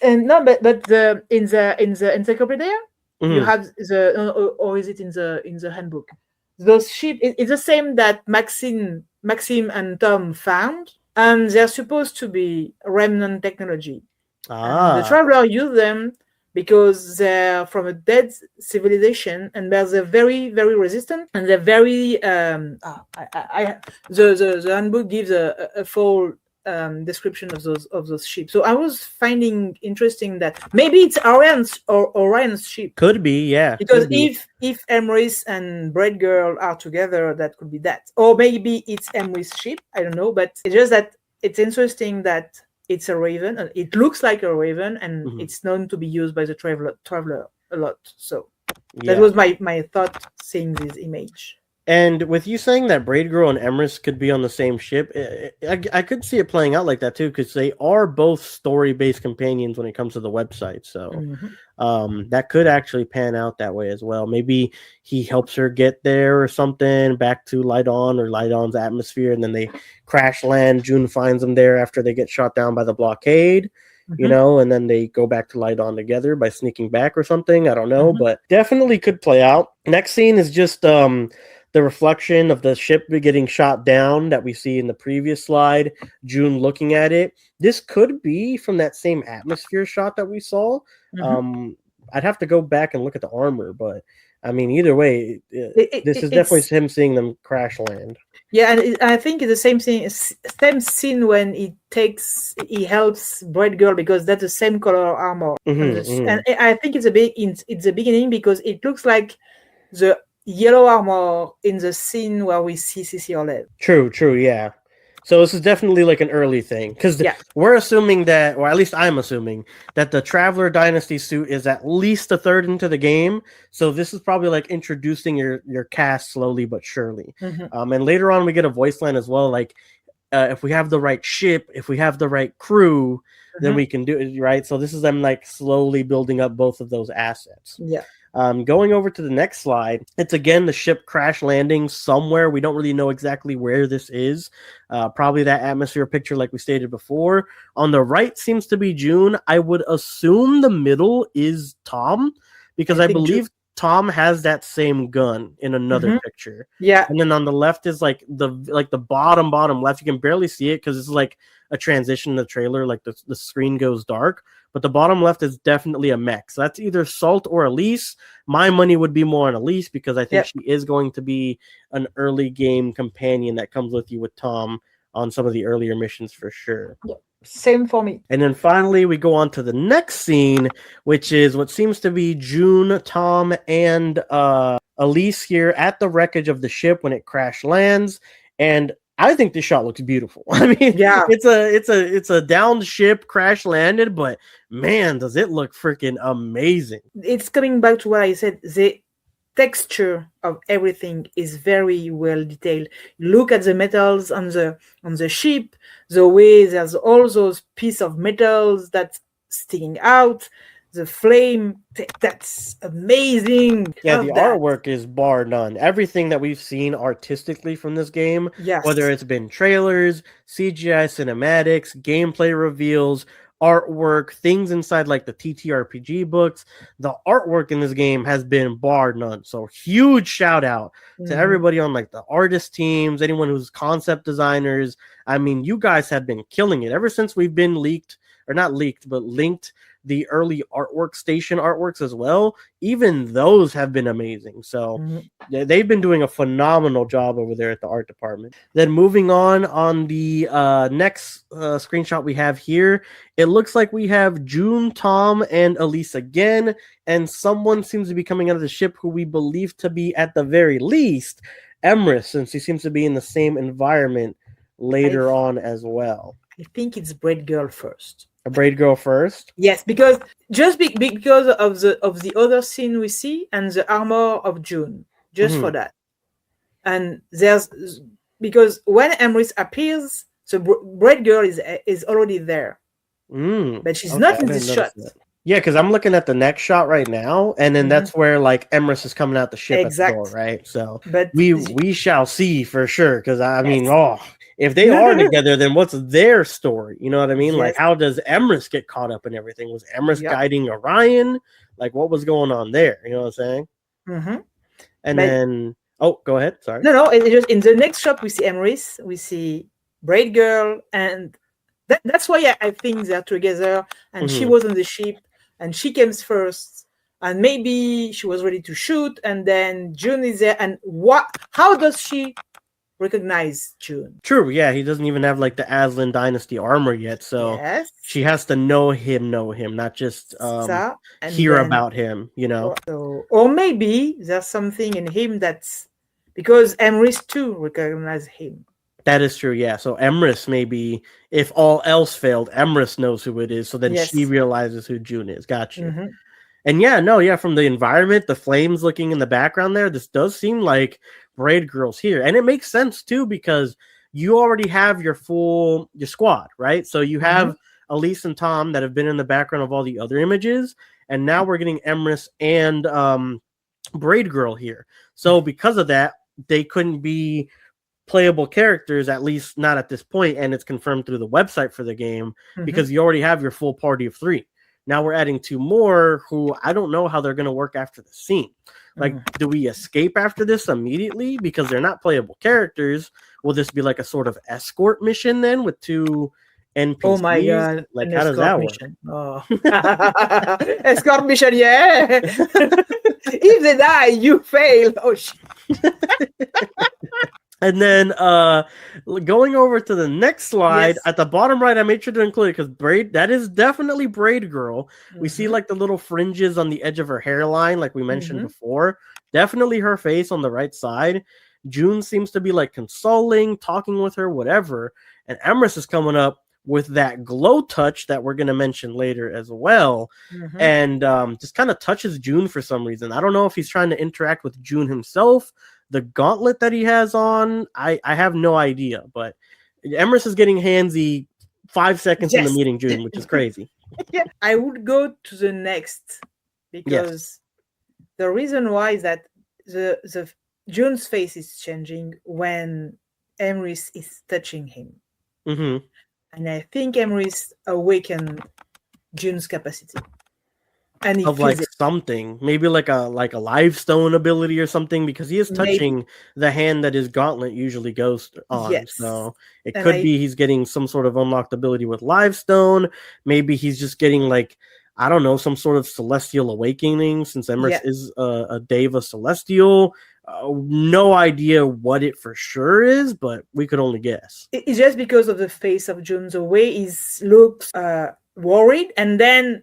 and no, but in the encyclopedia you have or is it in the handbook? Those ship it's the same that Maxime and Tom found, and they're supposed to be remnant technology. And the Traveler used them because they're from a dead civilization, and they're very, very resistant, and they're very. The handbook gives a full description of those ships. So I was finding interesting that maybe it's Orion's ship. Could be, yeah. Because if Emrys and Bread Girl are together, that could be that. Or maybe it's Emrys' ship. I don't know, but it's just that it's interesting that it's a raven. And it looks like a raven, and it's known to be used by the traveler a lot. So that was my thought seeing this image. And with you saying that Braid Girl and Emrys could be on the same ship, I could see it playing out like that too, because they are both story-based companions when it comes to the website. So that could actually pan out that way as well. Maybe he helps her get there or something, back to Lydon or Lydon's atmosphere, and then they crash land. Jun finds them there after they get shot down by the blockade. You know, and then they go back to Lydon together by sneaking back or something. I don't know, but definitely could play out. Next scene is just the reflection of the ship getting shot down that we see in the previous slide, Jun looking at it. This could be from that same atmosphere shot that we saw. I'd have to go back and look at the armor, but I mean, either way, this is definitely him seeing them crash land. Yeah, and I think it's the same thing, same scene when he helps Bread Girl, because that's the same color armor. And I think it's the beginning, because it looks like the yellow armor in the scene where we see CC Orlev. True, yeah. So this is definitely like an early thing, because we're assuming that, or at least I'm assuming, that the Traveler Dynasty suit is at least a third into the game. So this is probably like introducing your cast slowly but surely. And later on we get a voice line as well, like if we have the right ship, if we have the right crew, then we can do it, right? So this is them like slowly building up both of those assets. Yeah. Going over to the next slide, it's again the ship crash landing somewhere. We don't really know exactly where this is. Probably that atmosphere picture like we stated before. On the right seems to be Jun. I would assume the middle is Tom, because I believe Tom has that same gun in another picture. Yeah. And then on the left is like the bottom left. You can barely see it because it's like a transition in the trailer, like the screen goes dark. But the bottom left is definitely a mech. So that's either Salt or Elise. My money would be more on Elise, because I think she is going to be an early game companion that comes with you with Tom on some of the earlier missions for sure. Yeah. Same for me. And then finally, we go on to the next scene, which is what seems to be Jun, Tom, and Elise here at the wreckage of the ship when it crash lands. And I think this shot looks beautiful. I mean, it's a downed ship, crash landed, but man, does it look freaking amazing. It's coming back to what I said. The texture of everything is very well detailed. Look at the metals on the ship, the way there's all those pieces of metals that's sticking out. The flame, that's amazing. Yeah, the artwork is bar none. Everything that we've seen artistically from this game, whether it's been trailers, CGI cinematics, gameplay reveals, artwork, things inside like the TTRPG books, the artwork in this game has been bar none. So huge shout out to everybody on like the artist teams, anyone who's concept designers. I mean, you guys have been killing it ever since we've been linked the early artwork station artworks as well. Even those have been amazing. So they've been doing a phenomenal job over there at the art department. Then moving on the next screenshot we have here, it looks like we have Jun, Tom, and Elise again, and someone seems to be coming out of the ship who we believe to be at the very least Emrys, since he seems to be in the same environment later on as well. I think it's Bread Girl first. A Braid Girl first? Yes, because because of the other scene we see and the armor of Jun, just for that. And because when Emrys appears, the Bread Girl is already there, but she's not in this shot. Yeah, because I'm looking at the next shot right now, and then that's where like Emrys is coming out the ship at the door, right? So but we shall see for sure. Because I mean, if they are together, then what's their story? You know what I mean? Like, how does Emrys get caught up in everything? Was Emrys guiding Orion? Like, what was going on there? You know what I'm saying? And then, go ahead. Sorry. No. It just in the next shot we see Emrys, we see Braid Girl, and that's why I think they're together. And she was on the ship and she comes first, and maybe she was ready to shoot, and then June is there, and how does she recognize June? True, yeah, he doesn't even have like the Aslan dynasty armor yet, so Yes. she has to know him, not just So, and hear then- about him, you know. or maybe there's something in him that's because Emrys too recognize him. That is true, yeah. So Emrys, maybe if all else failed, Emrys knows who it is, so then Yes. she realizes who June is. Gotcha. Mhm. And yeah, from the environment, the flames looking in the background there, this does seem like Braid Girl's here. And it makes sense too, because you already have your squad, right? So you have Elise and Tom that have been in the background of all the other images, and now we're getting Emrys and Braid Girl here. So because of that, they couldn't be playable characters, at least not at this point, and it's confirmed through the website for the game, because you already have your full party of 3. Now we're adding 2 more who I don't know how they're going to work after the scene. Like, do we escape after this immediately because they're not playable characters? Will this be like a sort of escort mission then with 2 NPCs? Oh my god! Like, how does that mission. Oh. Escort mission, yeah. If they die, you fail. Oh shit. And then going over to the next slide, Yes. at the bottom right, I made sure to include it because that is definitely Braid Girl. We see like the little fringes on the edge of her hairline, like we mentioned before. Definitely her face on the right side. June seems to be like consoling, talking with her, whatever. And Emrys is coming up with that glow touch that we're going to mention later as well. And just kind of touches June for some reason. I don't know if he's trying to interact with June himself. The gauntlet that he has on, I have no idea, but Emrys is getting handsy 5 seconds in the meeting June, which is crazy. Yeah, I would go to the next because the reason why is that the June's face is changing when Emrys is touching him, and I think Emrys awakened June's capacity. And of like something, maybe like a live stone ability or something, because he is touching the hand that his gauntlet usually goes on. Yes. So it could be he's getting some sort of unlocked ability with live stone. Maybe he's just getting like, I don't know, some sort of celestial awakening, since Emrys is a Deva celestial. No idea what it for sure is, but we could only guess. It's just because of the face of June, the way he looks worried, and then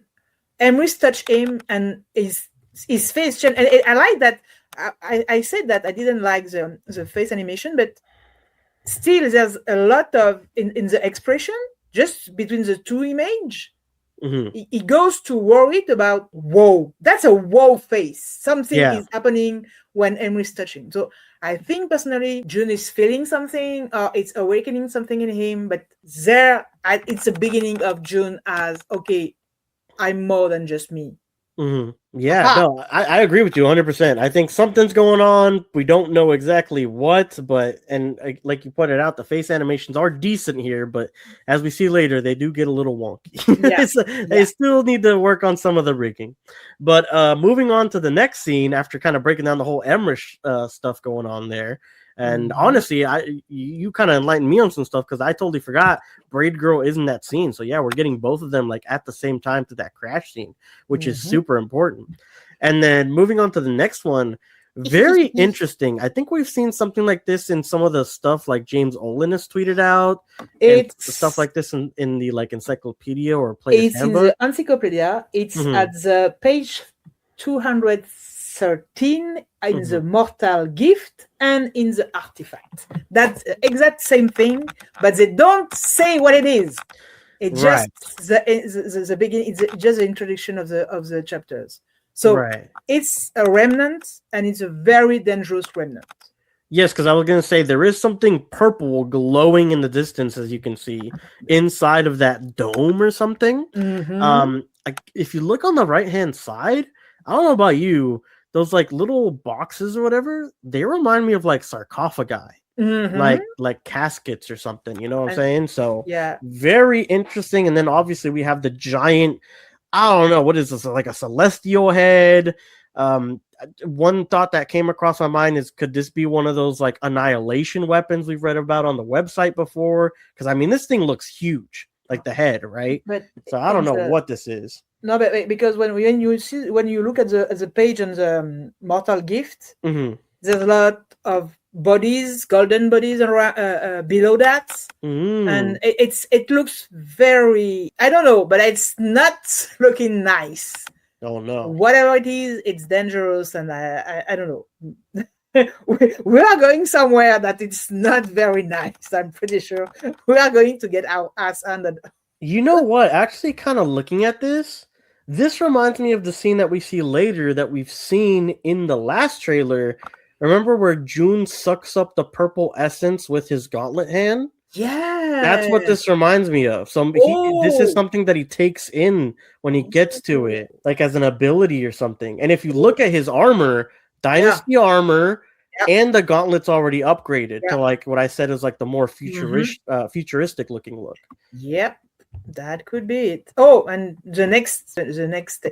Emrys touched him and his face changed. And I like that. I said that I didn't like the face animation, but still there's a lot of in the expression just between the 2 image. He goes to worried about whoa. That's a whoa face. Something is happening when Emrys touching. So I think personally June is feeling something, or it's awakening something in him. But it's the beginning of June as okay. I'm more than just me. Yeah, no, I agree with you 100%. I think something's going on. We don't know exactly what, but like you pointed out, the face animations are decent here, but as we see later, they do get a little wonky. They still need to work on some of the rigging. But moving on to the next scene, after kind of breaking down the whole Emrys stuff going on there. And honestly, you kind of enlightened me on some stuff because I totally forgot Braid Girl is in that scene. So yeah, we're getting both of them like at the same time to that crash scene, which is super important. And then moving on to the next one, very interesting. I think we've seen something like this in some of the stuff like James Olin has tweeted out. It's stuff like this in the like encyclopedia or player's handbook. In the encyclopedia. It's at the page 213 in the mortal gift and in the artifact. That's exact same thing, but they don't say what it is. It's just the beginning. It's just the introduction of the chapters. So it's a remnant, and it's a very dangerous remnant. Yes, because I was going to say there is something purple glowing in the distance, as you can see, inside of that dome or something. If you look on the right-hand side, I don't know about you, those like little boxes or whatever, they remind me of like sarcophagi, like caskets or something. You know what I'm saying? So very interesting. And then obviously we have the giant, I don't know, what is this, like a celestial head? One thought that came across my mind is, could this be one of those like annihilation weapons we've read about on the website before? Because I mean, this thing looks huge. like the head, right? But So I don't know what this is. No, but because when you look at the page on the Mortal Gift, Mm-hmm. there's a lot of bodies, golden bodies around below that, and it looks very, I don't know, but it's not looking nice. Oh no! Whatever it is, it's dangerous, and I don't know. we are going somewhere that it's not very nice. I'm pretty sure we are going to get our ass handed. You know what? Actually, kind of looking at this reminds me of the scene that we see later that we've seen in the last trailer. Remember where Jun sucks up the purple essence with his gauntlet hand? Yeah, that's what this reminds me of. This is something that he takes in when he gets to it, like as an ability or something. And if you look at his armor, Dynasty armor, and the gauntlet's already upgraded to like what I said is like the more futuristic looking look. Yep, that could be it. Oh, and the next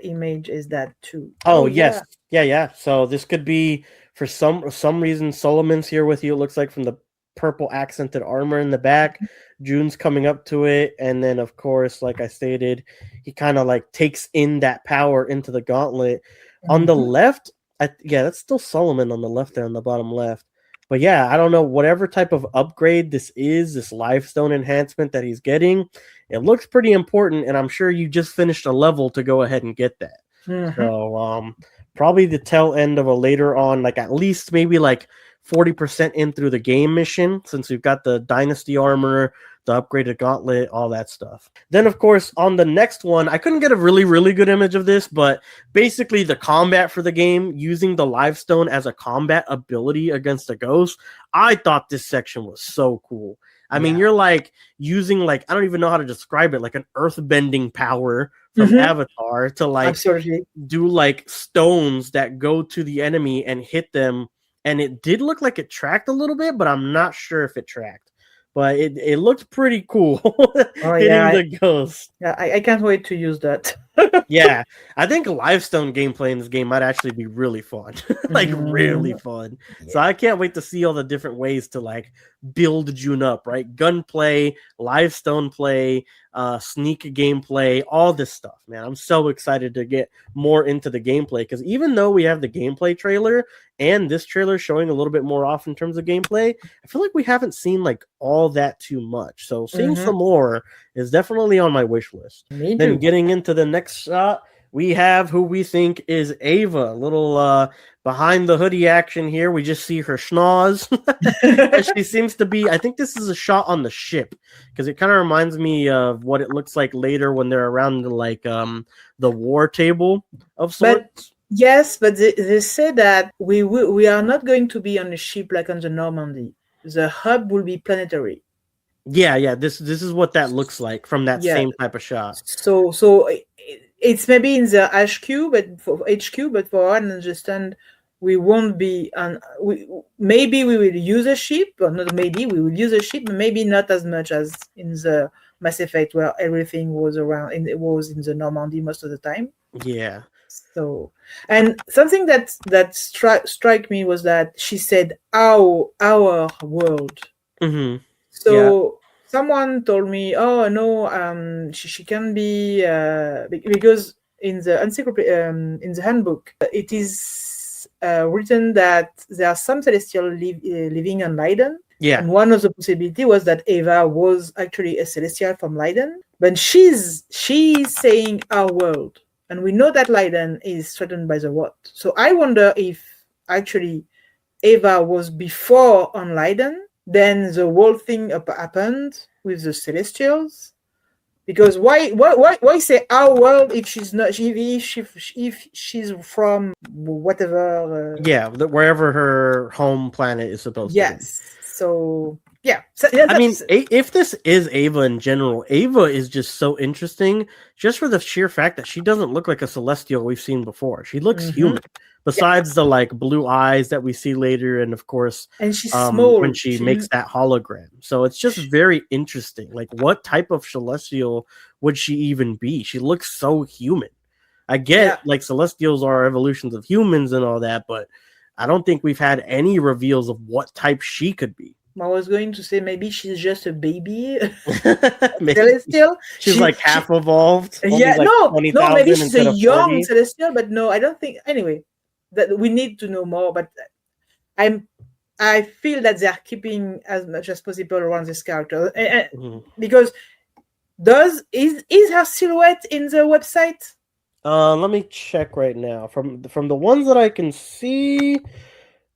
image is that too. Oh yes, yeah. So this could be for some reason Solomon's here with you. It looks like from the purple accented armor in the back. Jun's coming up to it, and then of course, like I stated, he kind of like takes in that power into the gauntlet. On the left, that's still Solomon on the left there on the bottom left. But yeah, I don't know, whatever type of upgrade this is, this Livestone enhancement that he's getting, it looks pretty important, and I'm sure you just finished a level to go ahead and get that. So probably the tail end of a later on, like at least maybe like 40% in through the game mission, since we've got the Dynasty armor, the upgraded gauntlet, all that stuff. Then, of course, on the next one, I couldn't get a really, really good image of this, but basically the combat for the game, using the Livestone as a combat ability against a ghost, I thought this section was so cool. I mean, you're like using like, I don't even know how to describe it, like an earth-bending power from Avatar to like do like stones that go to the enemy and hit them. And it did look like it tracked a little bit, but I'm not sure if it tracked. But it looked pretty cool hitting the ghost. Yeah, I can't wait to use that. Yeah, I think Livestone gameplay in this game might actually be really fun. Like really fun. So I can't wait to see all the different ways to like build Jun up, right? Gunplay, Livestone play, sneak gameplay, all this stuff, man. I'm so excited to get more into the gameplay, because even though we have the gameplay trailer and this trailer showing a little bit more off in terms of gameplay, I feel like we haven't seen like all that too much. So seeing some more is definitely on my wish list. Then getting into the next shot, we have who we think is Ava. A little behind the hoodie action here. We just see her schnoz. And she seems to be, I think this is a shot on the ship, because it kind of reminds me of what it looks like later when they're around like the war table of sorts. Yes, but they say that we are not going to be on a ship like on the Normandy. The hub will be planetary. Yeah. This is what that looks like from that same type of shot. So it's maybe in the HQ, but for what I understand, we won't be on. Maybe we will use a ship, or not. Maybe we will use a ship, but maybe not as much as in the Mass Effect, where everything was around. It was in the Normandy most of the time. Yeah. So, and something that struck me was that she said our world. So someone told me, oh no, she can be because in the encyclopedia, in the handbook, it is written that there are some celestial living on Leiden. Yeah, and one of the possibility was that Ava was actually a celestial from Leiden, but she's saying our world. And we know that Leiden is threatened by the what. So I wonder if actually Ava was before on Leiden, then the whole thing happened with the Celestials. Because why say our world if she's not, if she's from whatever? Wherever her home planet is supposed to be. Yes. So yeah. I mean, if this is Ava in general, Ava is just so interesting just for the sheer fact that she doesn't look like a Celestial we've seen before. She looks human, besides the like blue eyes that we see later, and of course, and she's small when she makes that hologram. So it's just very interesting. Like, what type of Celestial would she even be? She looks so human. I get like Celestials are evolutions of humans and all that, but I don't think we've had any reveals of what type she could be. I was going to say maybe she's just a baby. Maybe Celestial. she's like half evolved. Only Yeah, like no, 20,000 maybe she's a instead of young 40. Celestial, but no, I don't think. Anyway, that we need to know more. But I feel that they are keeping as much as possible around this character, because is her silhouette in the website? Let me check right now. From the ones that I can see,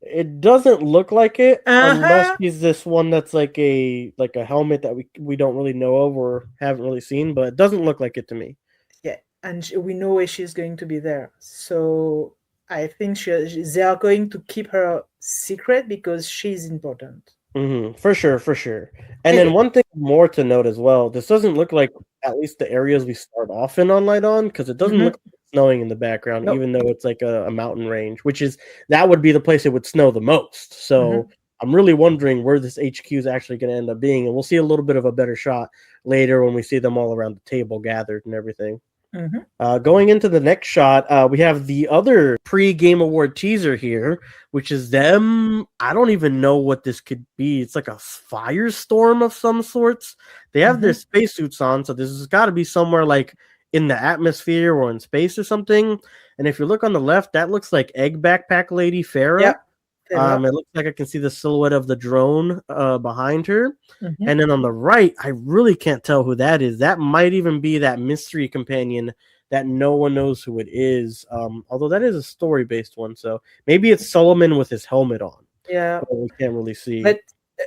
it doesn't look like it, unless he's this one that's like a helmet that we don't really know of or haven't really seen, but it doesn't look like it to me. Yeah, and we know where she's going to be there. So I think they are going to keep her secret because she's important. For sure. And then one thing more to note as well, this doesn't look like at least the areas we start off in on Light On, because it doesn't look like it's snowing in the background, even though it's like a mountain range, that would be the place it would snow the most. So I'm really wondering where this HQ is actually going to end up being, and we'll see a little bit of a better shot later when we see them all around the table gathered and everything. Going into the next shot, we have the other pre-Game Award teaser here, which is them. I don't even know what this could be. It's like a firestorm of some sorts. They have their spacesuits on, so this has got to be somewhere like in the atmosphere or in space or something. And if you look on the left, that looks like Egg Backpack Lady Farah. Yep. It looks like I can see the silhouette of the drone behind her. And then on the right, I really can't tell who that is. That might even be that mystery companion that no one knows who it is. Although that is a story-based one, so maybe it's Solomon with his helmet on. Yeah. But we can't really see. But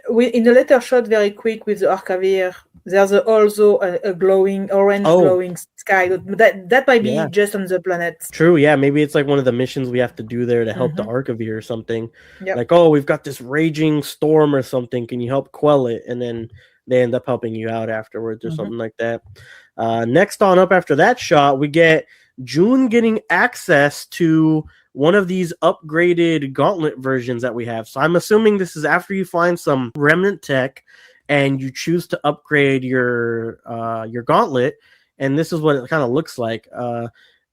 in the later shot, very quick with the Arcavir, there's also a glowing, orange glowing sky. That might be just on the planet. True, yeah. Maybe it's like one of the missions we have to do there to help the Arcavir or something. Yep. Like, oh, we've got this raging storm or something. Can you help quell it? And then they end up helping you out afterwards or something like that. Next on up after that shot, we get Jun getting access to one of these upgraded gauntlet versions that we have. So I'm assuming this is after you find some remnant tech and you choose to upgrade your gauntlet, and this is what it kind of looks like.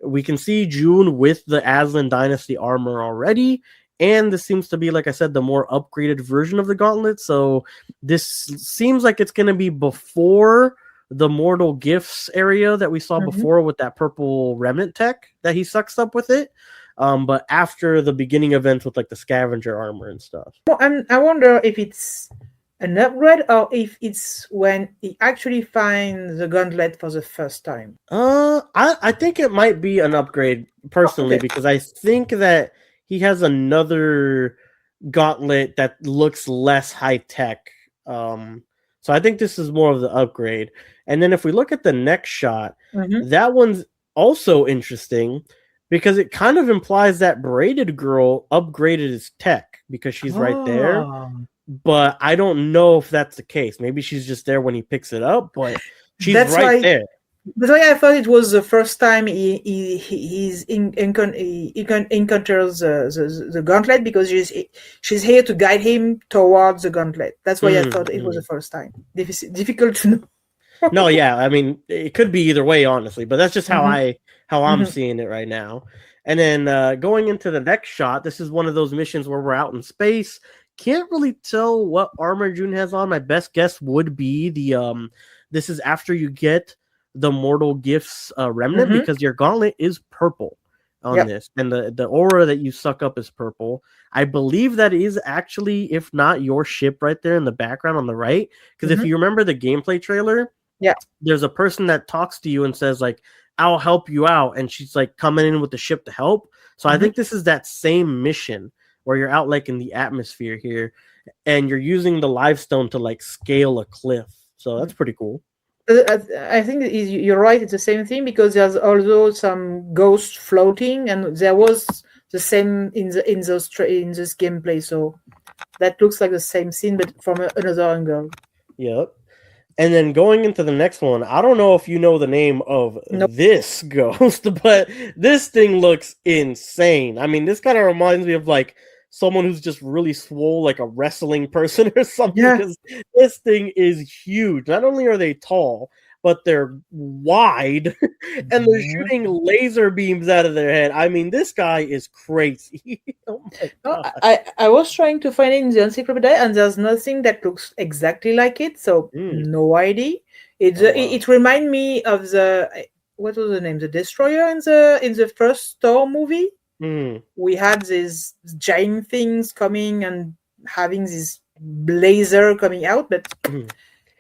We can see Jun with the Aslan Dynasty armor already, and this seems to be, like I said, the more upgraded version of the gauntlet. So this seems like it's going to be before the Mortal Gifts area that we saw before with that purple remnant tech that he sucks up with it. But after the beginning events with like the scavenger armor and stuff. Well, I wonder if it's an upgrade or if it's when he actually finds the gauntlet for the first time. I think it might be an upgrade personally, because I think that he has another gauntlet that looks less high tech. So I think this is more of the upgrade. And then if we look at the next shot, that one's also interesting because it kind of implies that Braided Girl upgraded his tech because she's right there. But I don't know if that's the case. Maybe she's just there when he picks it up, but she's right there. That's why I thought it was the first time he encounters the gauntlet, because she's here to guide him towards the gauntlet. That's why I thought it was the first time. Difficult to know. No, yeah, I mean it could be either way, honestly, but that's just how I'm seeing it right now. And then going into the next shot, this is one of those missions where we're out in space. Can't really tell what armor Jun has on. My best guess would be the this is after you get the Mortal Gifts remnant, because your gauntlet is purple on this, and the aura that you suck up is purple. I believe that is actually, if not your ship right there in the background on the right, because if you remember the gameplay trailer, there's a person that talks to you and says like, I'll help you out, and she's like coming in with the ship to help. So I think this is that same mission where you're out like in the atmosphere here and you're using the Livestone to like scale a cliff. So that's pretty cool. I think you're right. It's the same thing, because there's also some ghost floating, and there was the same in this gameplay. So that looks like the same scene, but from another angle. Yep. And then going into the next one, I don't know if you know the name of this ghost, but this thing looks insane. I mean, this kind of reminds me of like someone who's just really swole, like a wrestling person or something, because this thing is huge. Not only are they tall, but they're wide and they're shooting laser beams out of their head. I mean, this guy is crazy. Oh my god. I was trying to find it in the encyclopedia, and there's nothing that looks exactly like it, so no idea. It reminds me of the, what was the name? The Destroyer in the first Thor movie. We had these giant things coming and having this blazer coming out, but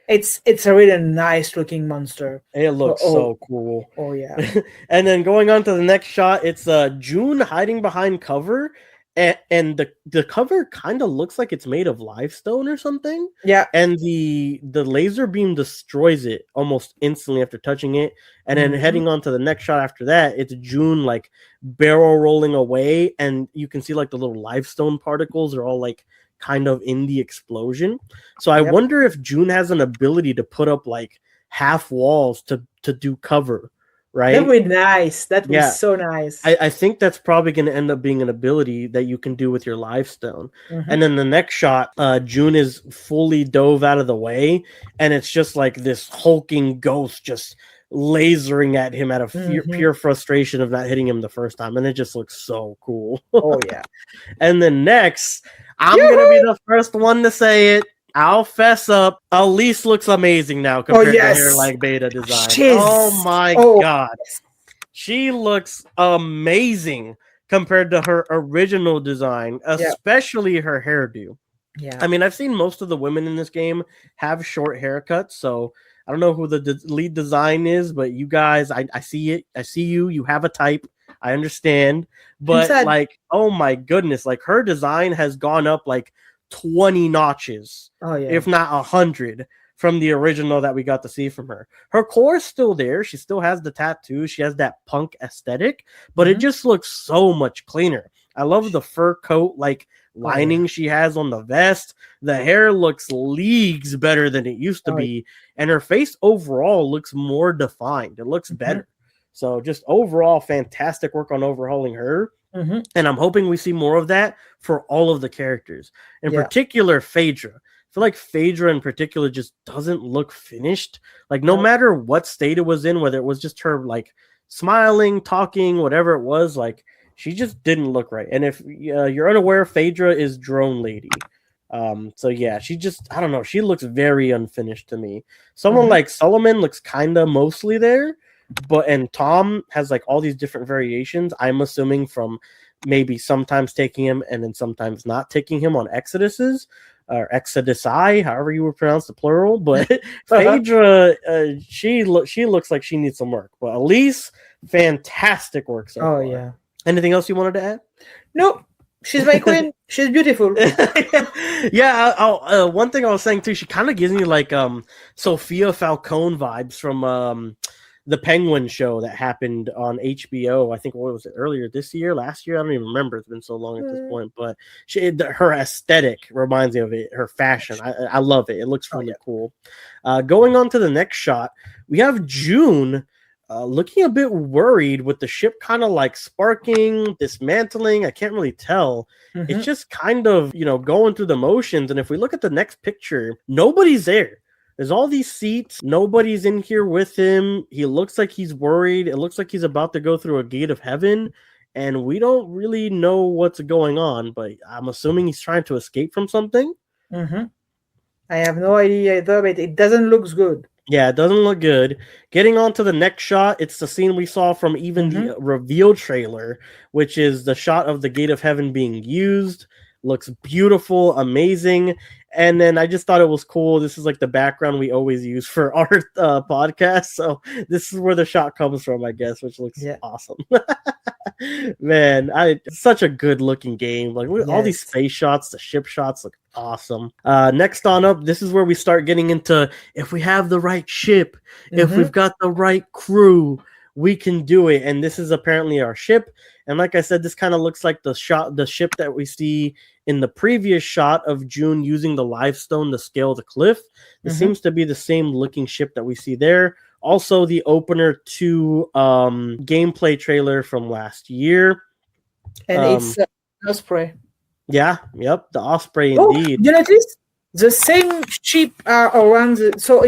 it's a really nice looking monster. It looks so cool. Oh yeah. And then going on to the next shot, it's June hiding behind cover, and the cover kind of looks like it's made of limestone or something. Yeah. And the laser beam destroys it almost instantly after touching it. And then heading on to the next shot after that, it's June like barrel rolling away, and you can see like the little limestone particles are all like kind of in the explosion. So I wonder if June has an ability to put up like half walls to do cover, right? That would be nice. That would be so nice. I think that's probably going to end up being an ability that you can do with your limestone. And then the next shot, June is fully dove out of the way, and it's just like this hulking ghost just lasering at him out of pure frustration of not hitting him the first time, and it just looks so cool. Oh yeah. And then next, I'm gonna be the first one to say it. I'll fess up. Elise looks amazing now compared to her like beta design. Oh my god, she looks amazing compared to her original design, especially her hairdo. Yeah, I mean, I've seen most of the women in this game have short haircuts, so I don't know who the lead design is, but you guys, I see it. I see you. You have a type. I understand. But like, oh my goodness, like her design has gone up like 20 notches, if not 100 from the original that we got to see from her. Her core is still there. She still has the tattoos. She has that punk aesthetic, but it just looks so much cleaner. I love the fur coat like lining she has on the vest. The hair looks leagues better than it used to be, and her face overall looks more defined. It looks better. So just overall fantastic work on overhauling her. And I'm hoping we see more of that for all of the characters. In particular, Phaedra. I feel like Phaedra in particular just doesn't look finished. Like no matter what state it was in, whether it was just her like smiling, talking, whatever it was, like she just didn't look right. And if you're unaware, Phaedra is Drone Lady. So yeah, she just, I don't know, she looks very unfinished to me. Someone like Solomon looks kind of mostly there, and Tom has like all these different variations. I'm assuming from maybe sometimes taking him and then sometimes not taking him on Exoduses or Exodusi, however you would pronounce the plural. But Phaedra, she looks like she needs some work. But Elise, fantastic work so far. Yeah. Anything else you wanted to add? Nope. She's my queen. She's beautiful. Yeah. One thing I was saying too, she kind of gives me like Sophia Falcone vibes from the Penguin show that happened on HBO. I think, what was it, earlier this year, last year? I don't even remember. It's been so long at this point. But her aesthetic reminds me of it. Her fashion, I love it. It looks really cool. Going on to the next shot, we have June looking a bit worried with the ship kind of like sparking, dismantling. I can't really tell. It's just kind of, going through the motions. And if we look at the next picture, nobody's there. There's all these seats. Nobody's in here with him. He looks like he's worried. It looks like he's about to go through a gate of heaven. And we don't really know what's going on, but I'm assuming he's trying to escape from something. I have no idea either, but it doesn't look good. Yeah, it doesn't look good. Getting on to the next shot, it's the scene we saw from even the reveal trailer, which is the shot of the gate of heaven being used. Looks beautiful, amazing. And then I just thought it was cool. This is like the background we always use for our podcast. So this is where the shot comes from, I guess, which looks awesome. Man, such a good looking game. Like all these space shots, the ship shots look awesome. Next on up, this is where we start getting into if we have the right ship, if we've got the right crew, we can do it. And this is apparently our ship. And like I said, this kind of looks like the ship that we see in the previous shot of June using the limestone to scale the cliff. This seems to be the same looking ship that we see there. Also, the opener to gameplay trailer from last year. And it's Osprey. Yeah, yep, the Osprey indeed. You notice the same ship are around. So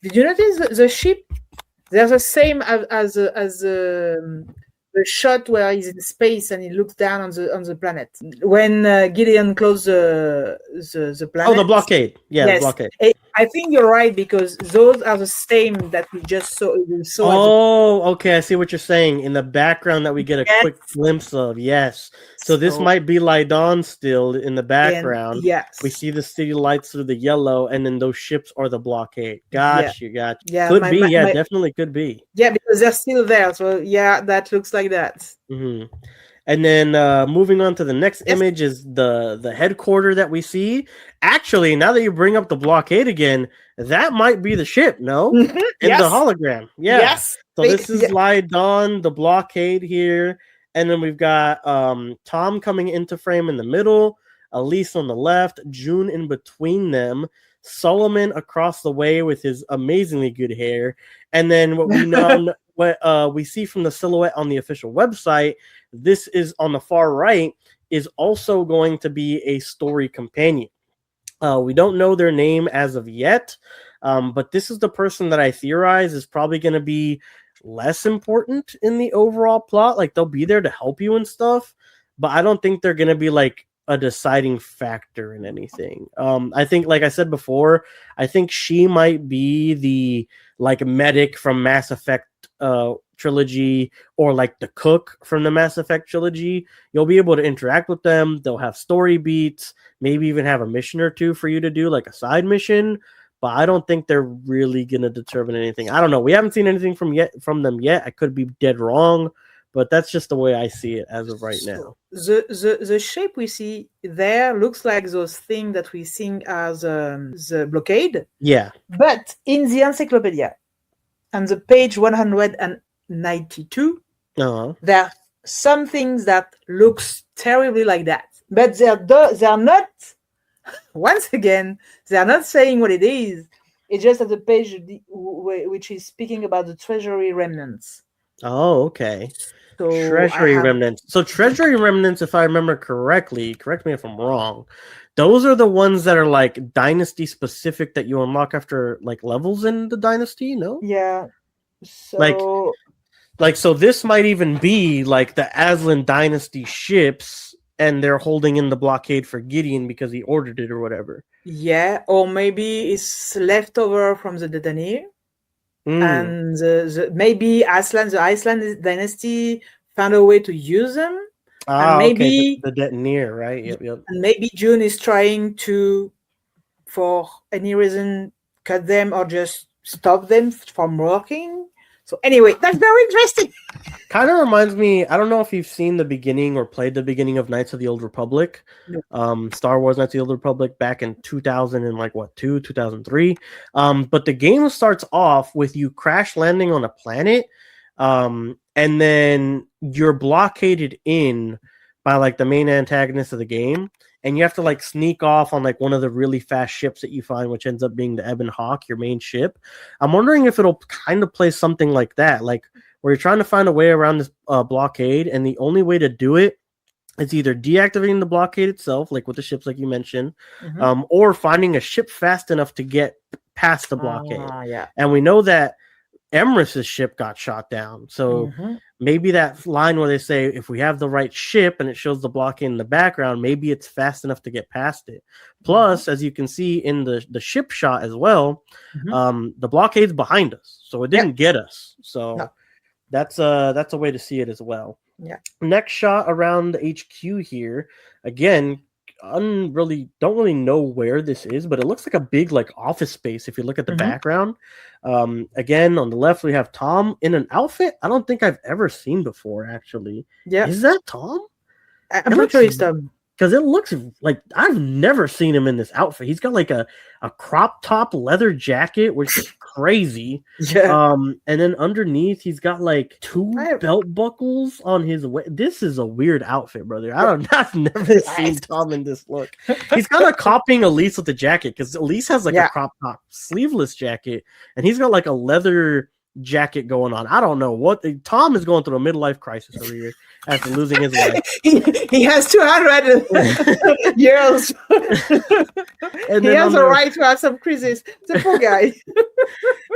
Did you notice the ship? They're the same as the shot where he's in space and he looks down on the planet when Gideon closed the planet. Oh, the blockade. Yeah, yes. The blockade. I think you're right because those are the same that we just saw. Okay. I see what you're saying. In the background that we get a quick glimpse of. Yes. So this might be Lydon still in the background. Yes. We see the city lights through the yellow, and then those ships are the blockade. Gotcha. Yeah, could be. Definitely could be. Yeah, because they're still there. So yeah, that looks like that. Mm-hmm. And then moving on to the next image is the headquarter that we see. Actually, now that you bring up the blockade again, that might be the ship, no? Mm-hmm. In the hologram. Yeah. Yes. So this is Lydon, the blockade here. And then we've got Tom coming into frame in the middle, Elise on the left, Jun in between them, Solomon across the way with his amazingly good hair. And then what we know, what we see from the silhouette on the official website, this is on the far right, is also going to be a story companion. We don't know their name as of yet, but this is the person that I theorize is probably going to be less important in the overall plot. Like, they'll be there to help you and stuff, but I don't think they're going to be like a deciding factor in anything. I think, like I said before, I think she might be the like medic from Mass Effect trilogy, or like the cook from the Mass Effect trilogy. You'll be able to interact with them. They'll have story beats, maybe even have a mission or two for you to do, like a side mission. But I don't think they're really gonna determine anything. I don't know. We haven't seen anything from them yet. I could be dead wrong, but that's just the way I see it as of right now. The shape we see there looks like those things that we sing as the blockade. Yeah. But in the encyclopedia, on the page 192, there are some things that looks terribly like that. But they're not. Once again, they are not saying what it is. It's just at the page which is speaking about the treasury remnants. Oh, okay. So treasury remnants. So treasury remnants, if I remember correctly, correct me if I'm wrong, those are the ones that are like dynasty specific that you unlock after like levels in the dynasty, no? Yeah. So so this might even be like the Aslan dynasty ships, and they're holding in the blockade for Gideon because he ordered it or whatever. Yeah, or maybe it's leftover from the Detanir. And maybe the Iceland dynasty found a way to use them. And maybe the Detanir, right? Yep. And maybe Jun is trying to, for any reason, cut them or just stop them from working. So anyway, that's very interesting. Kind of reminds me, I don't know if you've seen the beginning or played the beginning of Knights of the Old Republic. No. Star Wars Knights of the Old Republic back in 2003. But the game starts off with you crash landing on a planet, and then you're blockaded in by like the main antagonist of the game. And you have to like sneak off on like one of the really fast ships that you find, which ends up being the Ebon Hawk, your main ship. I'm wondering if it'll kind of play something like that, like where you're trying to find a way around this blockade, and the only way to do it is either deactivating the blockade itself, like with the ships, like you mentioned, or finding a ship fast enough to get past the blockade. Yeah. And we know that Emrys's ship got shot down, so maybe that line where they say if we have the right ship and it shows the blockade in the background, maybe it's fast enough to get past it. Plus, as you can see in the ship shot as well, the blockade's behind us, so it didn't get us. So that's a way to see it as well. Yeah. Next shot around the HQ here, again, don't really know where this is, but it looks like a big like office space if you look at the background. Again, on the left we have Tom in an outfit I don't think I've ever seen before, actually. Yeah. Is that Tom? I'm not sure it's Tom. Because it looks like I've never seen him in this outfit. He's got like a crop top leather jacket, which is crazy. Yeah. And then underneath he's got like two belt buckles on his way. This is a weird outfit, brother. I've never seen Tom in this look. He's kind of copying Elise with the jacket, because Elise has like a crop top sleeveless jacket, and he's got like a leather jacket going on. I don't know what Tom is going through a midlife crisis over here after losing his wife. He has 200 years. And he has a right to have some crisis. The poor guy.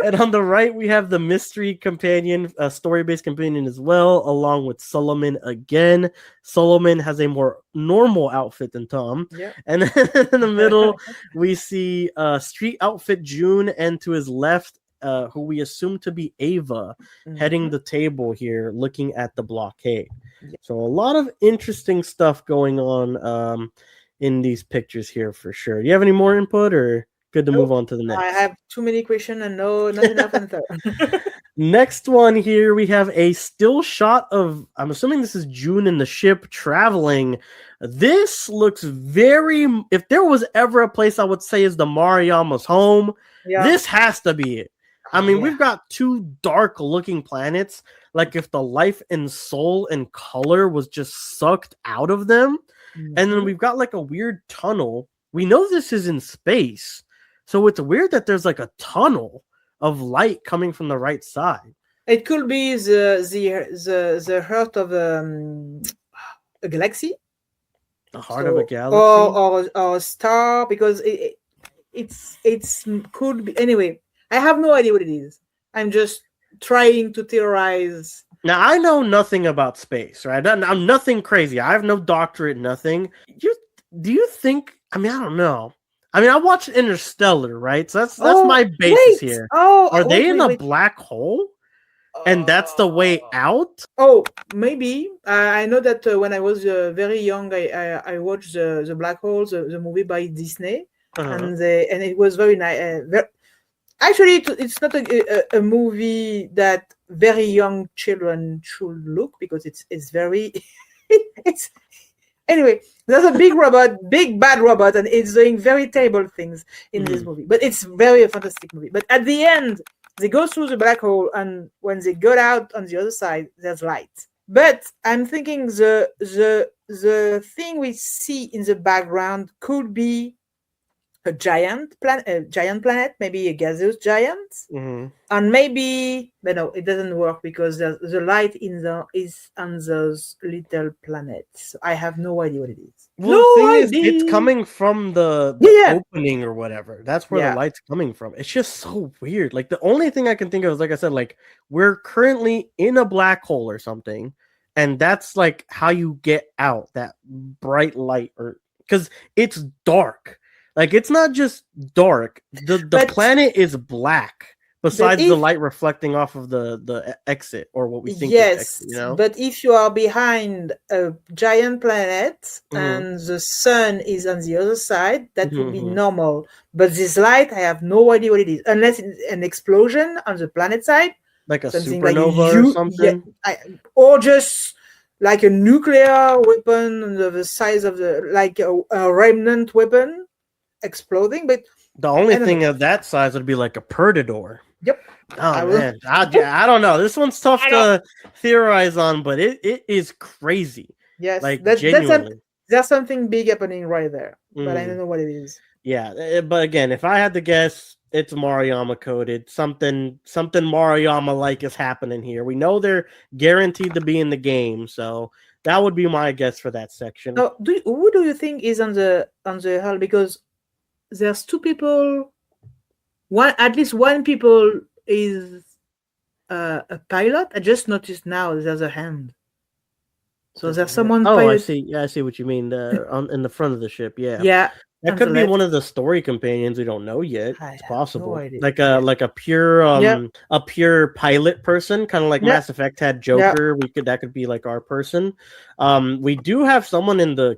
And on the right, we have the mystery companion, story-based companion as well, along with Solomon again. Solomon has a more normal outfit than Tom. Yeah. And then in the middle, we see street outfit June, and to his left, who we assume to be Ava, heading the table here, looking at the blockade. Yeah. So a lot of interesting stuff going on in these pictures here for sure. Do you have any more input, or good to move on to the next? I have too many questions and not enough answer. Next one here, we have a still shot of, I'm assuming this is June in the ship traveling. This looks very, if there was ever a place I would say is the Mariama's home, this has to be it. I mean, we've got two dark looking planets. Like if the life and soul and color was just sucked out of them. And then we've got like a weird tunnel. We know this is in space. So it's weird that there's like a tunnel of light coming from the right side. It could be the heart of a galaxy. The heart of a galaxy? Or a star, because it's could be. Anyway, I have no idea what it is. I'm just trying to theorize. Now, I know nothing about space, right? I'm nothing crazy. I have no doctorate, nothing. Do you think, I mean, I don't know. I mean, I watched Interstellar, right? So that's my basis here. Are they in a black hole? And that's the way out? Oh, maybe. I know that when I was very young, I watched the Black Hole, the movie by Disney. And it was very nice. Actually, it's not a movie that very young children should look, because it's very it's anyway. There's a big bad robot, and it's doing very terrible things in this movie. But it's very a fantastic movie. But at the end, they go through the black hole, and when they got out on the other side, there's light. But I'm thinking the thing we see in the background could be a giant planet, maybe a gaseous giant, and maybe, but no, it doesn't work because the light is on those little planets. I have no idea what it is. Well, the thing is, it's coming from the opening or whatever. That's where the light's coming from. It's just so weird. Like the only thing I can think of is, like I said, like we're currently in a black hole or something, and that's like how you get out that bright light, or because it's dark. Like, it's not just dark. The planet is black, besides the light reflecting off of the exit, or what we think is exit, you know? But if you are behind a giant planet and the sun is on the other side, that would be normal. But this light, I have no idea what it is. Unless it's an explosion on the planet side. Like a supernova or something? Or just like a nuclear weapon, the size of like a remnant weapon exploding. But the only thing of that size would be like a Predator. Yep. Oh man, I don't know. This one's tough to theorize on, but it is crazy. Yes, like genuinely. There's something big happening right there, but I don't know what it is. Yeah, but again, if I had to guess, it's Mariama coded. Something Mariama like is happening here. We know they're guaranteed to be in the game, so that would be my guess for that section. Now, who do you think is on the hull? Because there's two people. At least one people is a pilot. I just noticed now there's a hand. So there's someone. Oh, pilot. I see. Yeah, I see what you mean. In the front of the ship. Yeah. Yeah. That could be one of the story companions. We don't know yet. It's possible. Like a pure pilot person, kind of like Mass Effect had Joker. That could be like our person. We do have someone in the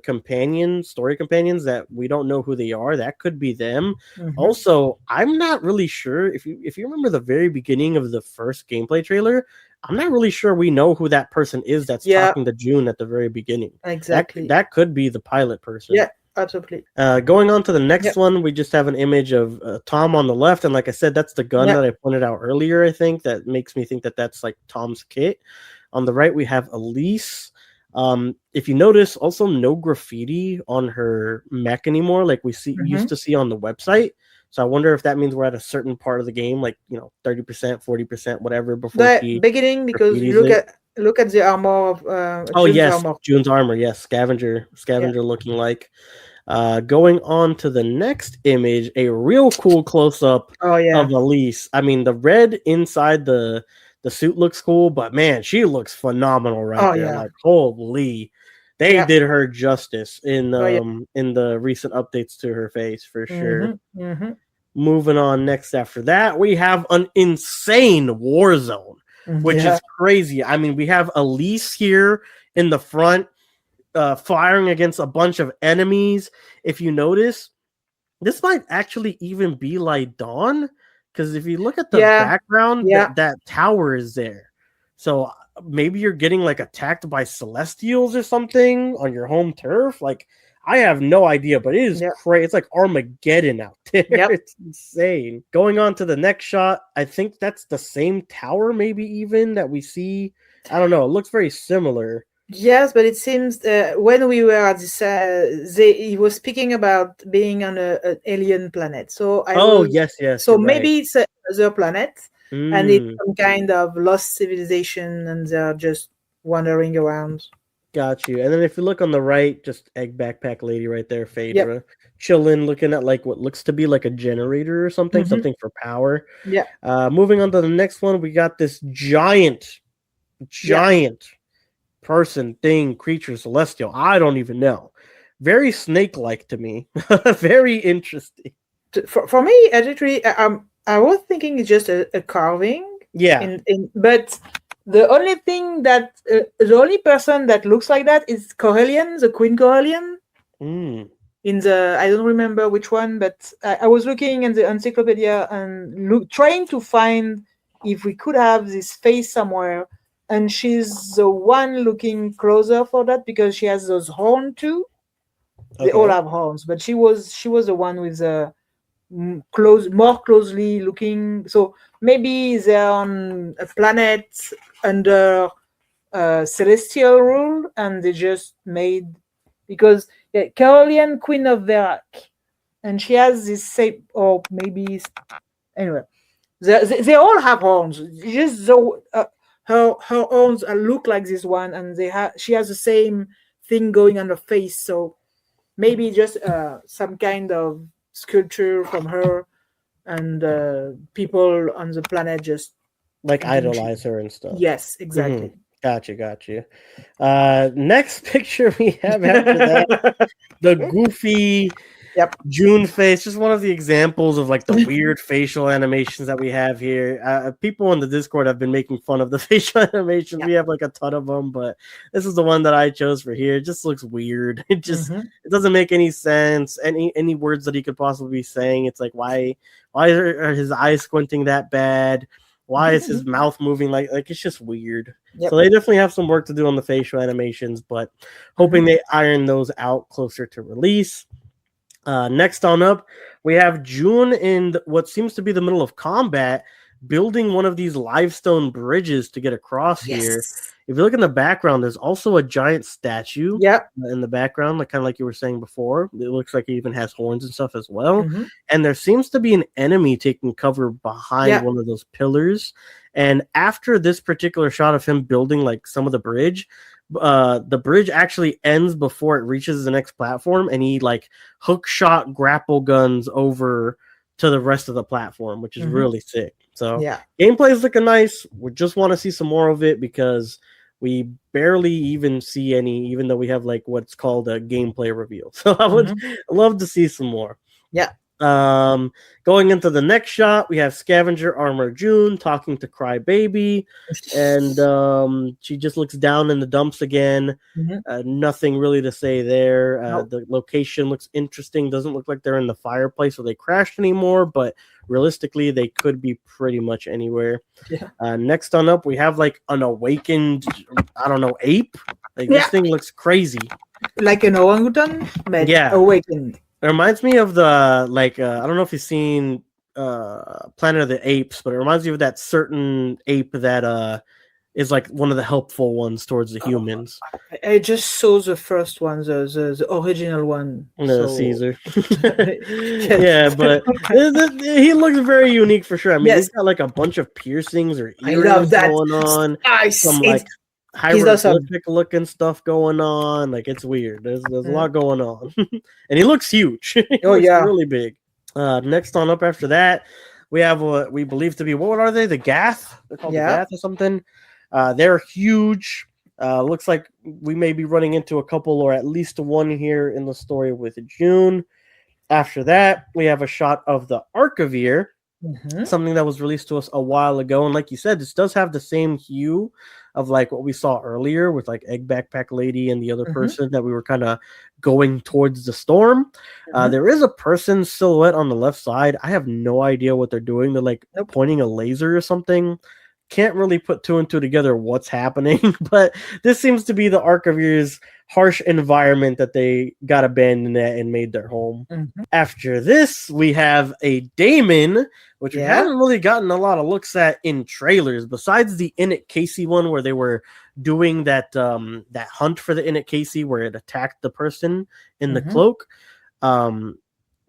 story companions that we don't know who they are. That could be them. Also, I'm not really sure if you remember the very beginning of the first gameplay trailer. I'm not really sure we know who that person is that's talking to June at the very beginning. Exactly. That could be the pilot person. Yeah. Absolutely. Going on to the next one, we just have an image of Tom on the left, and like I said, that's the gun that I pointed out earlier. I think that makes me think that that's like Tom's kit. On the right, we have Elise. If you notice, also no graffiti on her mech anymore, like we used to see on the website. So I wonder if that means we're at a certain part of the game, like 30%, 40%, whatever. Before the beginning, because you look at the armor of June's armor. June's armor, yes, scavenger looking like. Going on to the next image, a real cool close-up Oh yeah. of Elise. I mean, the red inside the suit looks cool, but man, she looks phenomenal right there. Yeah. Like, holy, they did her justice in the recent updates to her face for sure. Moving on, next after that, we have an insane Warzone, which is crazy. I mean, we have Elise here in the front, firing against a bunch of enemies. If you notice, this might actually even be like Dawn, because if you look at the background, that tower is there. So maybe you're getting like attacked by Celestials or something on your home turf. Like, I have no idea, but it is crazy. It's like Armageddon out there. It's insane. Going on to the next shot, I think that's the same tower, maybe even that we see. I don't know. It looks very similar. Yes, but it seems when we were at this, he was speaking about being on an alien planet. So yes. So maybe it's another planet, and it's some kind of lost civilization, and they're just wandering around. Got you. And then if you look on the right, just egg backpack lady right there, Phaedra, chilling, looking at like what looks to be like a generator or something, something for power. Moving on to the next one, we got this giant person, thing, creature, celestial. I don't even know. Very snake-like to me. Very interesting. For me, actually, I was thinking it's just a carving. Yeah. But the only thing that the only person that looks like that is Corellian, the Queen Corellian. In the I don't remember which one, but I was looking in the encyclopedia and trying to find if we could have this face somewhere. And she's the one looking closer for that because she has those horns too. They all have horns, but she was the one with the more closely looking. So maybe they're on a planet under celestial rule, and they just made because Carolean Queen of Verac, and she has this same, or maybe anyway, they all have horns. Just her horns look like this one, and she has the same thing going on her face. So maybe just some kind of sculpture from her, and people on the planet just like idolize her and stuff. Yes, exactly. Gotcha. Next picture we have after that, the goofy June face. Just one of the examples of like the weird facial animations that we have here. People in the Discord have been making fun of the facial animations. We have like a ton of them, but this is the one that I chose for here. It just looks weird. It just it doesn't make any sense. Any words that he could possibly be saying, it's like why are his eyes squinting that bad? Why is his mouth moving like it's just weird. So they definitely have some work to do on the facial animations, but hoping they iron those out closer to release. Next on up, we have Jun in what seems to be the middle of combat, building one of these limestone bridges to get across here. If you look in the background, there's also a giant statue in the background, like kind of like you were saying before. It looks like it even has horns and stuff as well. And there seems to be an enemy taking cover behind one of those pillars. And after this particular shot of him building like some of the bridge actually ends before it reaches the next platform, and he like hook shot grapple guns over to the rest of the platform, which is really sick. So gameplay is looking nice. We just want to see some more of it because we barely even see any, even though we have like what's called a gameplay reveal. So I would love to see some more. Going into the next shot, we have Scavenger Armor June talking to Crybaby, and she just looks down in the dumps again. Nothing really to say there. The location looks interesting. Doesn't look like they're in the fireplace or they crashed anymore, but realistically, they could be pretty much anywhere. Next on up, we have like an awakened, I don't know, ape. Like this thing looks crazy. Like an orangutan, but awakened. It reminds me of the, like, I don't know if you've seen Planet of the Apes, but it reminds me of that certain ape that is like one of the helpful ones towards the humans. I just saw the first one, the original one. No, Caesar. Yeah, but he looks very unique for sure. I mean, he's got like a bunch of piercings or earrings going on. Some like hieroglyphic looking stuff going on. Like, it's weird. There's a lot going on. And he looks huge. He looks really big. Next on up after that, we have what we believe to be, what are they? The Gath? They're called the Gath or something. They're huge. Looks like we may be running into a couple or at least one here in the story with June. After that, we have a shot of the Archivir, something that was released to us a while ago. And like you said, this does have the same hue of like what we saw earlier with like Egg Backpack Lady and the other person that we were kind of going towards the storm. There is a person silhouette on the left side. I have no idea what they're doing. They're like pointing a laser or something. Can't really put two and two together what's happening, but this seems to be the Archivir's harsh environment that they got abandoned at and made their home. After this, we have a daemon, which we haven't really gotten a lot of looks at in trailers, besides the Init Casey one where they were doing that that hunt for the Init Casey where it attacked the person in the cloak.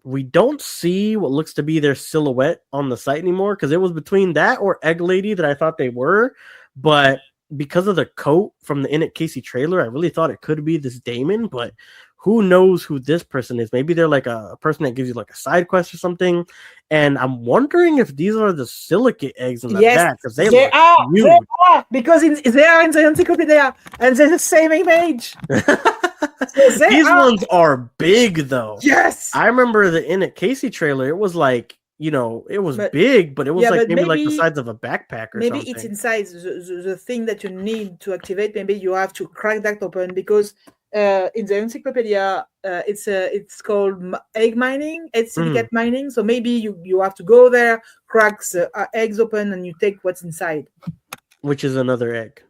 We don't see what looks to be their silhouette on the site anymore because it was between that or Egg Lady that I thought they were. But because of the coat from the Init Casey trailer, I really thought it could be this daemon. But who knows who this person is? Maybe they're like a person that gives you like a side quest or something. And I'm wondering if these are the silicate eggs in the back because they look huge. They are, because they are in the encyclopedia and they're the same image. These ones are big though. Yes, I remember the Init Casey trailer. It was like, you know, it was big, but it was like maybe like the size of a backpack or something. Maybe it's inside the thing that you need to activate. Maybe you have to crack that open because in the encyclopedia it's called egg mining, silicate mining. So maybe you have to go there, crack the eggs open, and you take what's inside. Which is another egg.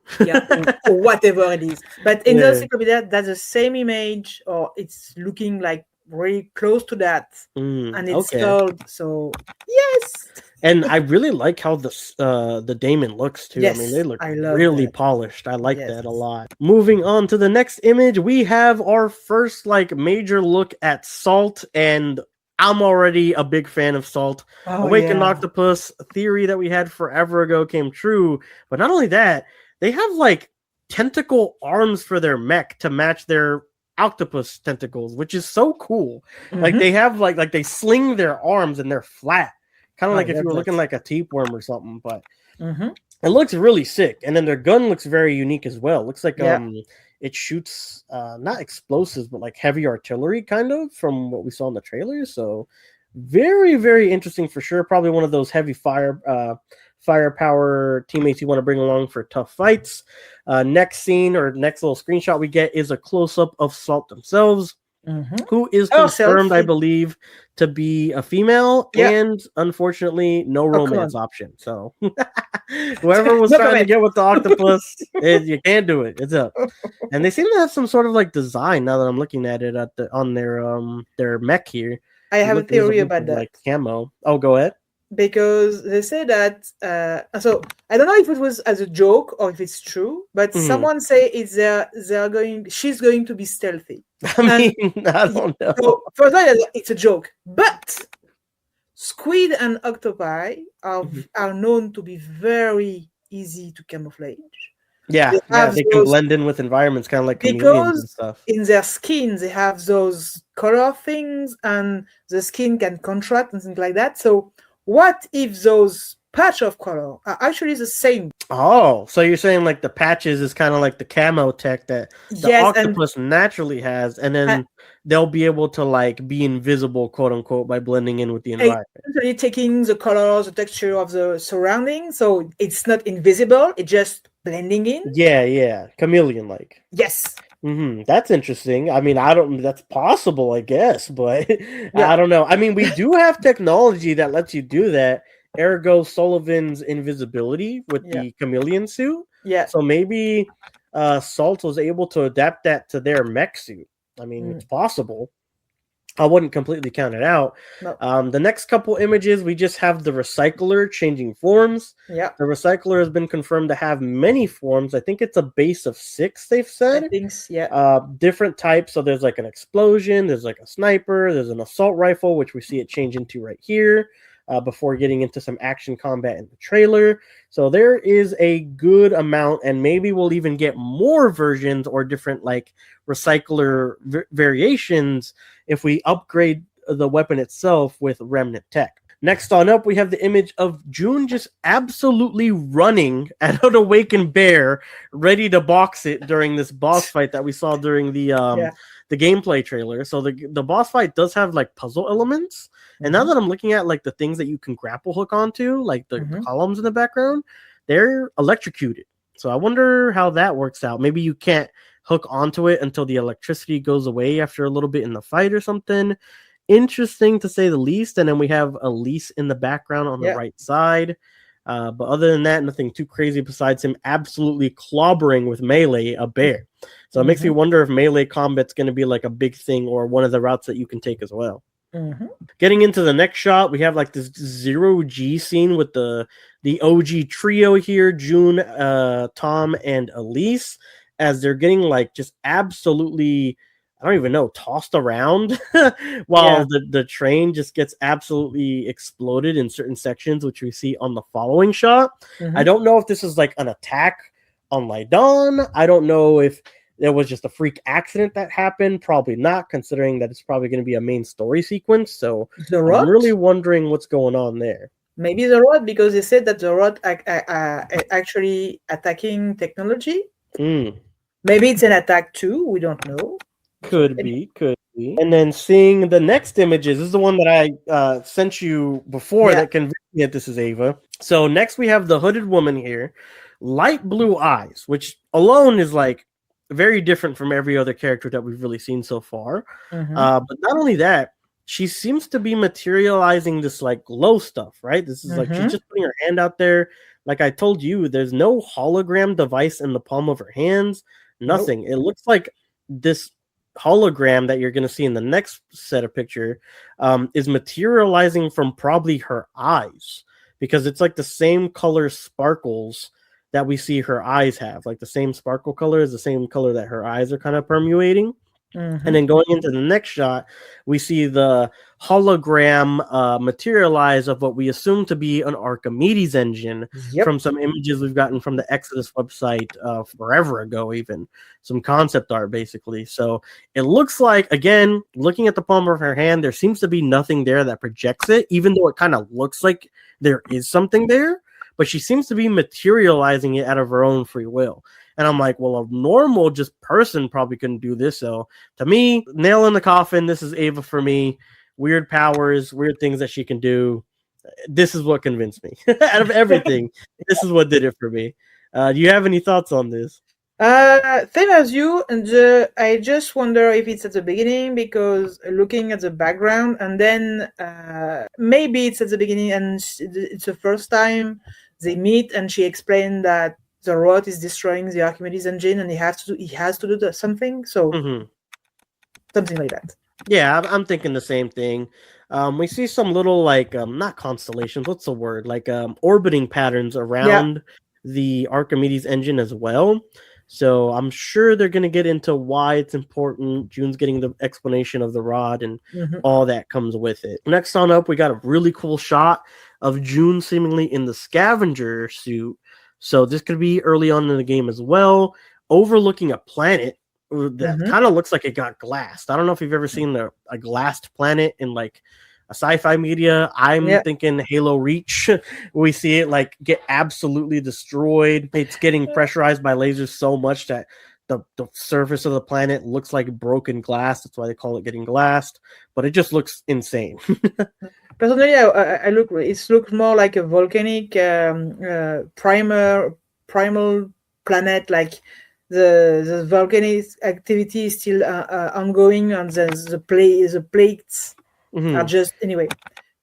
Or whatever it is. But in the encyclopedia, that's the same image, or it's looking like very close to that. And it's called, so yes. And I really like how the daemon looks too. Yes, I mean, they look really that. Polished. I like that a lot. Moving on to the next image, we have our first like major look at Salt, and I'm already a big fan of Salt. Awakened Octopus theory that we had forever ago came true. But not only that, they have like tentacle arms for their mech to match their octopus tentacles, which is so cool. Like they have like they sling their arms and they're flat. Kind of like if you were looking like a tapeworm or something, but it looks really sick. And then their gun looks very unique as well. Looks like it shoots not explosives, but like heavy artillery kind of from what we saw in the trailer. So very, very interesting for sure. Probably one of those heavy firepower teammates you want to bring along for tough fights. Next scene or next little screenshot we get is a close-up of Salt themselves, who is confirmed, I believe, to be a female, and unfortunately, no romance option. So whoever was trying to get with the octopus, you can't do it. It's up. And they seem to have some sort of like design now that I'm looking at it on their mech here. I have a theory about that. Like camo. Oh, go ahead. Because they say that so I don't know if it was as a joke or if it's true, but someone say she's going to be stealthy. I mean, I don't know. So first of all, it's a joke, but squid and octopi are known to be very easy to camouflage. They can blend in with environments, kind of like chameleons and stuff. In their skin, they have those color things, and the skin can contract and things like that. So what if those patch of color are actually the same? Oh, so you're saying like the patches is kind of like the camo tech that the octopus naturally has, and then they'll be able to like be invisible, quote unquote, by blending in with the environment. Essentially taking the color, the texture of the surroundings, so it's not invisible, it's just blending in. Yeah, chameleon-like. Yes. That's interesting. I mean, that's possible, I guess, but I don't know. I mean, we do have technology that lets you do that. Ergo Sullivan's invisibility with the chameleon suit. Yeah. So maybe Salt was able to adapt that to their mech suit. I mean, it's possible. I wouldn't completely count it out. No. The next couple images, we just have the Recycler changing forms. Yeah. The Recycler has been confirmed to have many forms. I think it's a base of 6, they've said. I think, yeah. Different types. So there's like an explosion, there's like a sniper, there's an assault rifle, which we see it change into right here. before getting into some action combat in the trailer. So there is a good amount, and maybe we'll even get more versions or different like recycler variations if we upgrade the weapon itself with remnant tech. Next on up, we have the image of Jun just absolutely running at an awakened bear, ready to box it during this boss fight that we saw during the gameplay trailer. So the boss fight does have like puzzle elements, and now that I'm looking at like the things that you can grapple hook onto, like the columns in the background, they're electrocuted. So I wonder how that works out. Maybe you can't hook onto it until the electricity goes away after a little bit in the fight or something. Interesting to say the least. And then we have Elise in the background on the right side. But other than that, nothing too crazy besides him absolutely clobbering with melee a bear. So it makes me wonder if melee combat's going to be like a big thing or one of the routes that you can take as well. Getting into the next shot, we have like this 0G scene with the OG trio here, Jun, Tom, and Elise, as they're getting like just absolutely, I don't even know, tossed around while the train just gets absolutely exploded in certain sections, which we see on the following shot. I don't know if this is like an attack on Lydon. I don't know if there was just a freak accident that happened. Probably not, considering that it's probably going to be a main story sequence. So I'm really wondering what's going on there. Maybe the rod, because they said that the rod actually attacking technology. Maybe it's an attack too. We don't know. Could be. And then seeing the next images, this is the one that I sent you before that convinced me that this is Ava. So next we have the hooded woman here, light blue eyes, which alone is like very different from every other character that we've really seen so far. But not only that, she seems to be materializing this like glow stuff, right? This is like she's just putting her hand out there. Like I told you, there's no hologram device in the palm of her hands. Nothing. It looks like this hologram that you're going to see in the next set of picture is materializing from probably her eyes, because it's like the same color sparkles that we see her eyes have. Like the same sparkle color is the same color that her eyes are kind of permeating. And then going into the next shot, we see the hologram materialize of what we assume to be an Archimedes engine from some images we've gotten from the Exodus website forever ago, even some concept art, basically. So it looks like, again, looking at the palm of her hand, there seems to be nothing there that projects it, even though it kind of looks like there is something there. But she seems to be materializing it out of her own free will. And I'm like, well, a normal just person probably couldn't do this. So to me, nail in the coffin, this is Ava for me. Weird powers, weird things that she can do. This is what convinced me. Out of everything, this is what did it for me. Do you have any thoughts on this? Same as you, and I just wonder if it's at the beginning, because looking at the background, and then maybe it's at the beginning and it's the first time they meet, and she explained that the rod is destroying the Archimedes engine, and he has to do something. So something like that. Yeah, I'm thinking the same thing. We see some little like not constellations. What's the word? Like orbiting patterns around the Archimedes engine as well. So I'm sure they're going to get into why it's important. Jun's getting the explanation of the rod and all that comes with it. Next on up, we got a really cool shot of Jun seemingly in the scavenger suit. So this could be early on in the game as well, overlooking a planet that kind of looks like it got glassed. I don't know if you've ever seen a glassed planet in like a sci-fi media. I'm thinking Halo Reach. We see it like get absolutely destroyed. It's getting pressurized by lasers so much that the surface of the planet looks like broken glass. That's why they call it getting glassed. But it just looks insane. Personally, I look. It looks more like a volcanic primal planet. Like the volcanic activity is still ongoing, and the plates are just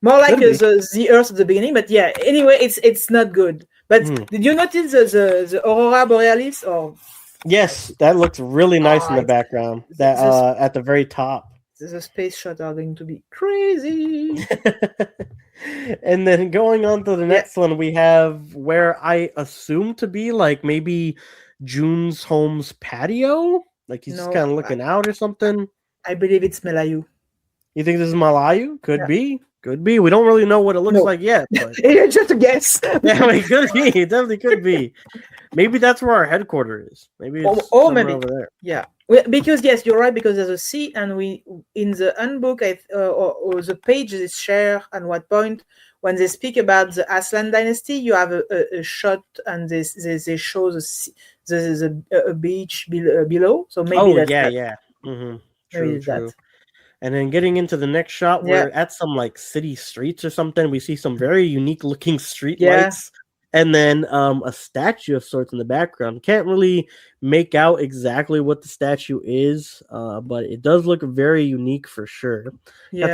more like the Earth at the beginning. But yeah, anyway, it's not good. But did you notice the aurora borealis? Or yes, that looks really nice in the background. That at the very top. The space shots are going to be crazy. And then going on to the next one, we have where I assume to be like maybe Jun's home's patio. Like he's just kind of looking out or something. I believe it's Melayu. You think this is Malayu? Could be. Could be. We don't really know what it looks No. like yet, but It's just a guess. yeah, it could be. It definitely could be. Maybe that's where our headquarters is. Maybe it's or somewhere maybe over there. Yeah, because yes, you're right. Because there's a C, and we in the handbook, or the page is shared. And what point when they speak about the Aslan dynasty, you have a shot, and they show a beach below. So maybe that's that. Yeah. Mm-hmm. Maybe True. that. And then getting into the next shot, Yeah. we're at some like city streets or something. We see some very unique looking street Yeah. lights, and then a statue of sorts in the background. Can't really make out exactly what the statue is, but it does look very unique for sure. Got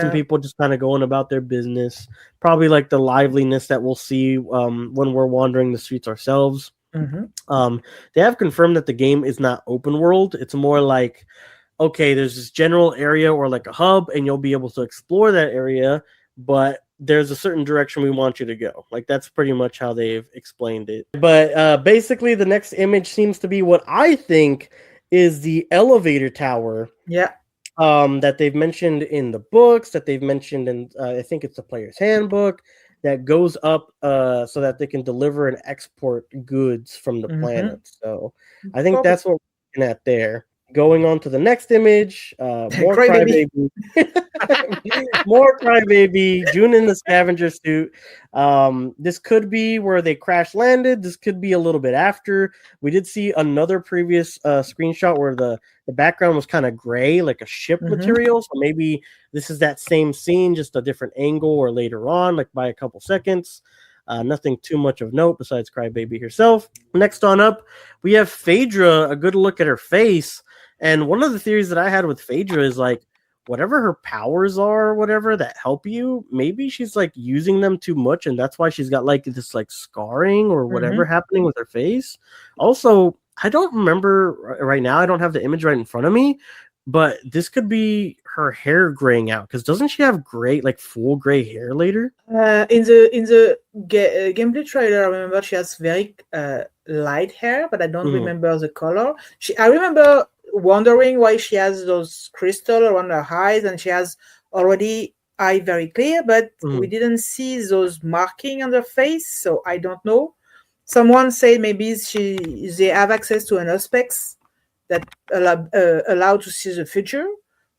some Yeah. people just kind of going about their business. Probably like the liveliness that we'll see when we're wandering the streets ourselves. Mm-hmm. They have confirmed that the game is not open world. It's more like, okay, there's this general area or like a hub, and you'll be able to explore that area, but there's a certain direction we want you to go. Like, that's pretty much how they've explained it. But basically, the next image seems to be what I think is the elevator tower. Yeah. That they've mentioned in the books, that they've mentioned in, I think it's the player's handbook, that goes up so that they can deliver and export goods from the planet. So I think that's what we're looking at there. Going on to the next image, more Crybaby. More Crybaby, Jun in the scavenger suit. This could be where they crash landed. This could be a little bit after. We did see another previous screenshot where the background was kind of gray, like a ship material. So maybe this is that same scene, just a different angle, or later on, like by a couple seconds. Nothing too much of note besides Crybaby herself. Next on up, we have Phaedra. A good look at her face. And one of the theories that I had with Phaedra is like, whatever her powers are or whatever that help you, maybe she's like using them too much, and that's why she's got like this like scarring or whatever happening with her face. Also, I don't remember right now. I don't have the image right in front of me, but this could be her hair graying out, because doesn't she have gray, like full gray hair later? In the gameplay trailer, I remember she has very light hair, but I don't remember the color. I remember wondering why she has those crystals around her eyes, and she has already eye very clear, but we didn't see those marking on her face, so I don't know. Someone said maybe they have access to an aspects that allow to see the future,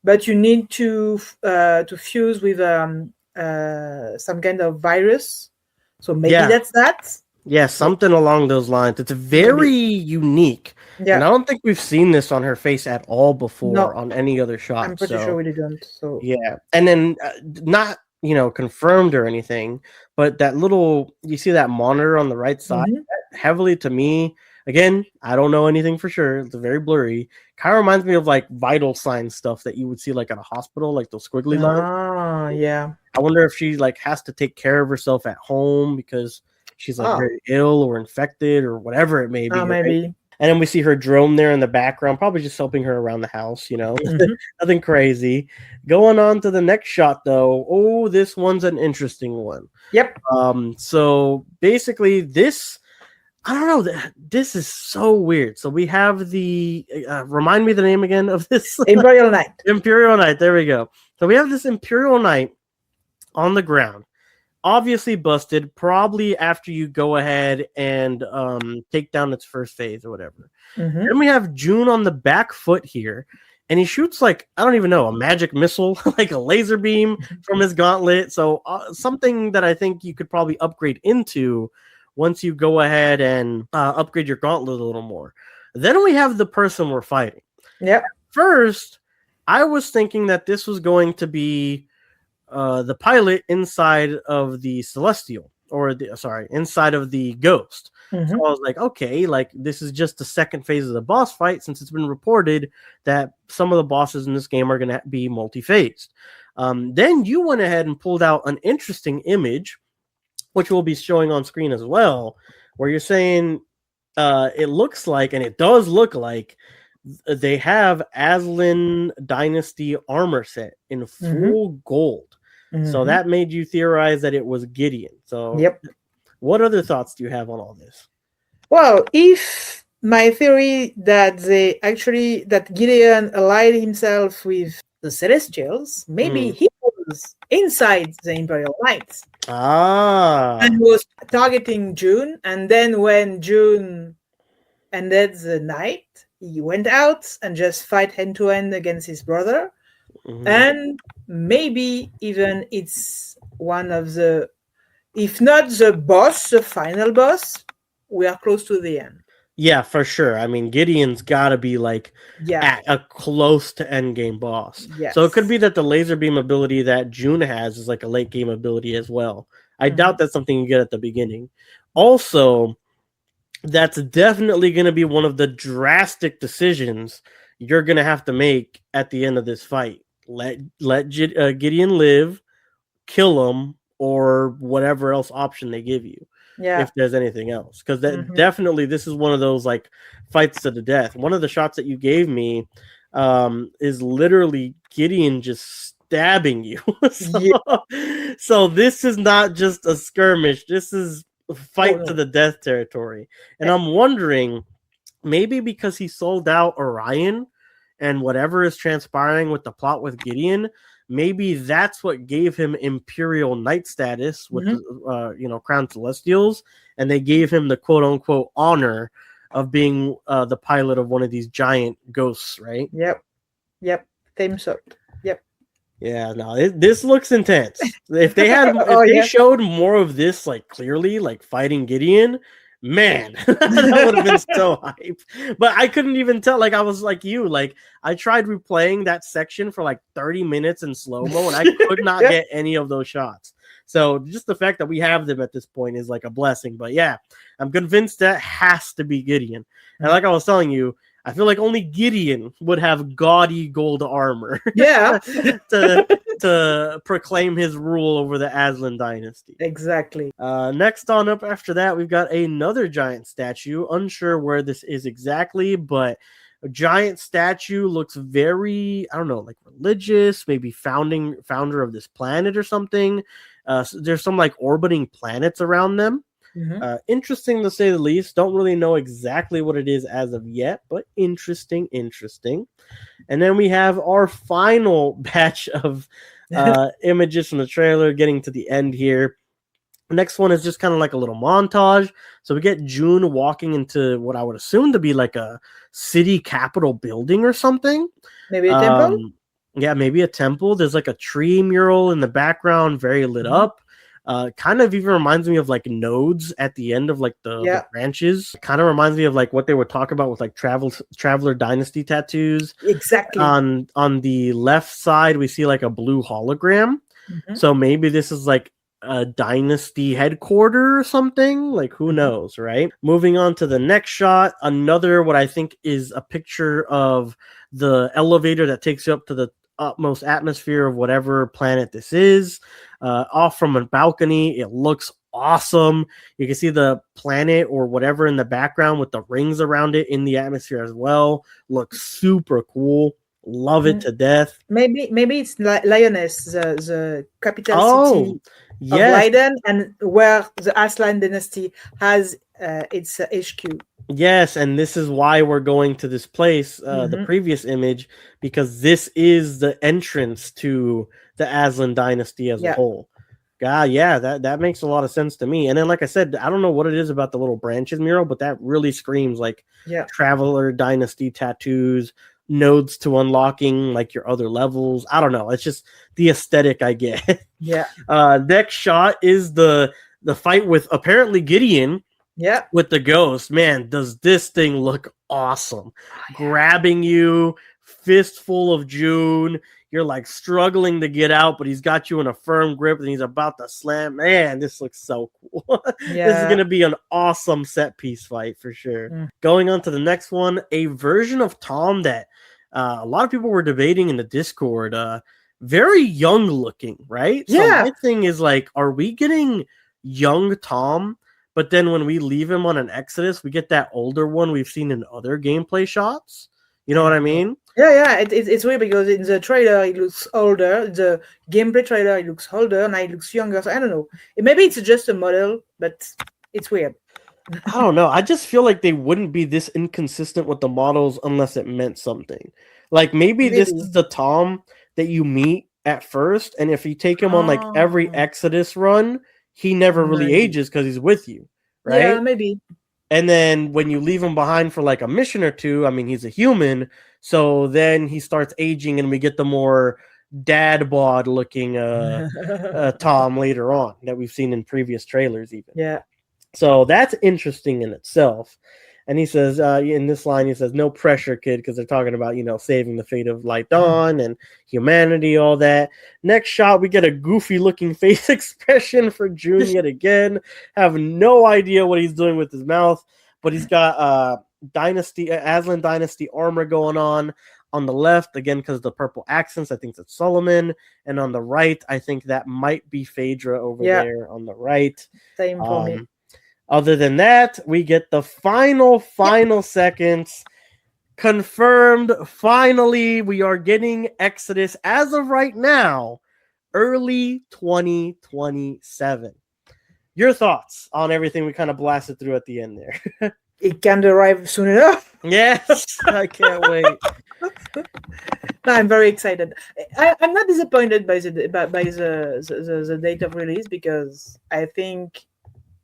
but you need to fuse with some kind of virus. So maybe that's that. Yeah, something along those lines. It's very unique. Yeah. And I don't think we've seen this on her face at all before on any other shot. I'm pretty sure we didn't. So yeah. And then not, confirmed or anything, but that little, you see that monitor on the right side, heavily to me, again, I don't know anything for sure. It's very blurry. Kind of reminds me of like vital sign stuff that you would see like at a hospital, like those squiggly lines. Yeah. I wonder if she like has to take care of herself at home because she's like very ill or infected or whatever it may be. Maybe. Right? And then we see her drone there in the background, probably just helping her around the house, Nothing crazy. Going on to the next shot, though. Oh, this one's an interesting one. Yep. So basically this, I don't know, this is so weird. So we have the, remind me the name again of this. Imperial Knight. Imperial Knight, there we go. So we have this Imperial Knight on the ground. Obviously busted, probably after you go ahead and take down its first phase or whatever. Then we have Jun on the back foot here, and he shoots like, I don't even know, a magic missile, like a laser beam from his gauntlet. So something that I think you could probably upgrade into once you go ahead and upgrade your gauntlet a little more. Then we have the person we're fighting. Yep. First, I was thinking that this was going to be the pilot inside of the Celestial, or inside of the Ghost. So I was like, okay, like this is just the second phase of the boss fight, since it's been reported that some of the bosses in this game are going to be multi-phased. Then you went ahead and pulled out an interesting image, which we'll be showing on screen as well, where you're saying it looks like, and it does look like, they have Aslan Dynasty armor set in full gold. So that made you theorize that it was Gideon. So what other thoughts do you have on all this? Well, if my theory that that Gideon allied himself with the Celestials, maybe he was was inside the Imperial Knights and Ah. was targeting June. And then when June ended the night, he went out and just fight hand to hand against his brother. Mhm. And maybe even it's one of the, if not the boss, the final boss, we are close to the end. Yeah, for sure. I mean, Gideon's got to be like Yeah. at a close to end game boss. Yes. So it could be that the laser beam ability that June has is like a late game ability as well. I doubt that's something you get at the beginning. Also, that's definitely going to be one of the drastic decisions you're going to have to make at the end of this fight. Let Gideon live, kill him, or whatever else option they give you. Yeah. If there's anything else, because definitely this is one of those like fights to the death. One of the shots that you gave me is literally Gideon just stabbing you. So this is not just a skirmish. This is fight to the death territory. And I'm wondering, maybe because he sold out Orion and whatever is transpiring with the plot with Gideon, maybe that's what gave him Imperial Knight status with the, Crown Celestials, and they gave him the quote unquote honor of being the pilot of one of these giant ghosts, right? Yep. Same so. Yep. Yeah, no, this looks intense. If they had, they showed more of this, like clearly, like fighting Gideon, man, that would have been so hype. But I couldn't even tell. Like I was like you, like I tried replaying that section for like 30 minutes in slow-mo, and I could not get any of those shots. So just the fact that we have them at this point is like a blessing. But yeah, I'm convinced that has to be Gideon. And like I was telling you, I feel like only Gideon would have gaudy gold armor. Yeah. to proclaim his rule over the Aslan dynasty. Exactly. Next on up after that, we've got another giant statue. Unsure where this is exactly, but a giant statue looks very, I don't know, like religious, maybe founder of this planet or something. So there's some like orbiting planets around them. Interesting to say the least. Don't really know exactly what it is as of yet, but interesting. And then we have our final batch of images from the trailer getting to the end here. Next one is just kind of like a little montage. So we get June walking into what I would assume to be like a city capitol building or something. Maybe a temple? Yeah, maybe a temple. There's like a tree mural in the background, very lit up. Kind of even reminds me of like nodes at the end of like the branches. Kind of reminds me of like what they would talk about with like Traveler Dynasty tattoos. Exactly. On the left side, we see like a blue hologram. So maybe this is like a dynasty headquarter or something. Like who knows, right? Moving on to the next shot, another what I think is a picture of the elevator that takes you up to the utmost atmosphere of whatever planet this is, off from a balcony. It looks awesome. You can see the planet or whatever in the background with the rings around it in the atmosphere as well. Looks super cool. Love it to death. Maybe it's Lioness, the capital city of Leiden, and where the Aslan dynasty has its HQ. Yes, and this is why we're going to this place, the previous image, because this is the entrance to the Aslan dynasty as a whole. God, yeah, that makes a lot of sense to me. And then, like I said, I don't know what it is about the little branches mural, but that really screams like Traveler Dynasty tattoos, nodes to unlocking like your other levels. I don't know. It's just the aesthetic I get. Next shot is the fight with apparently Gideon. With the ghost. Man, does this thing look awesome. Grabbing you, fistful of June. You're like struggling to get out, but he's got you in a firm grip and he's about to slam. Man, this looks so cool. This is going to be an awesome set piece fight for sure. Going on to the next one, a version of Tom that a lot of people were debating in the Discord. Very young looking, right? So my thing is like, are we getting young Tom? But then when we leave him on an Exodus, we get that older one we've seen in other gameplay shots. You know what I mean? It's weird because in the trailer it looks older. The gameplay trailer it looks older, and it looks younger. So I don't know. Maybe it's just a model, but it's weird. I don't know. I just feel like they wouldn't be this inconsistent with the models unless it meant something. Like maybe this is the Tom that you meet at first, and if you take him on like every Oh. Exodus run, he never really Maybe. ages because he's with you, right? Yeah, maybe. And then when you leave him behind for like a mission or two, I mean, he's a human, so then he starts aging, and we get the more dad bod looking Tom later on that we've seen in previous trailers, even. Yeah. So that's interesting in itself. And he says, in this line, he says, "No pressure, kid," because they're talking about, saving the fate of Light Dawn and humanity, all that. Next shot, we get a goofy-looking face expression for Jun yet again. Have no idea what he's doing with his mouth, but he's got Aslan Dynasty armor going on the left, again, because of the purple accents. I think that's Solomon. And on the right, I think that might be Phaedra over there on the right. Same for me. Other than that, we get the final seconds. Confirmed, finally, we are getting Exodus, as of right now, early 2027. Your thoughts on everything we kind of blasted through at the end there? It can't arrive soon enough. Yes, I can't wait. No, I'm very excited. I'm not disappointed by the date of release, because I think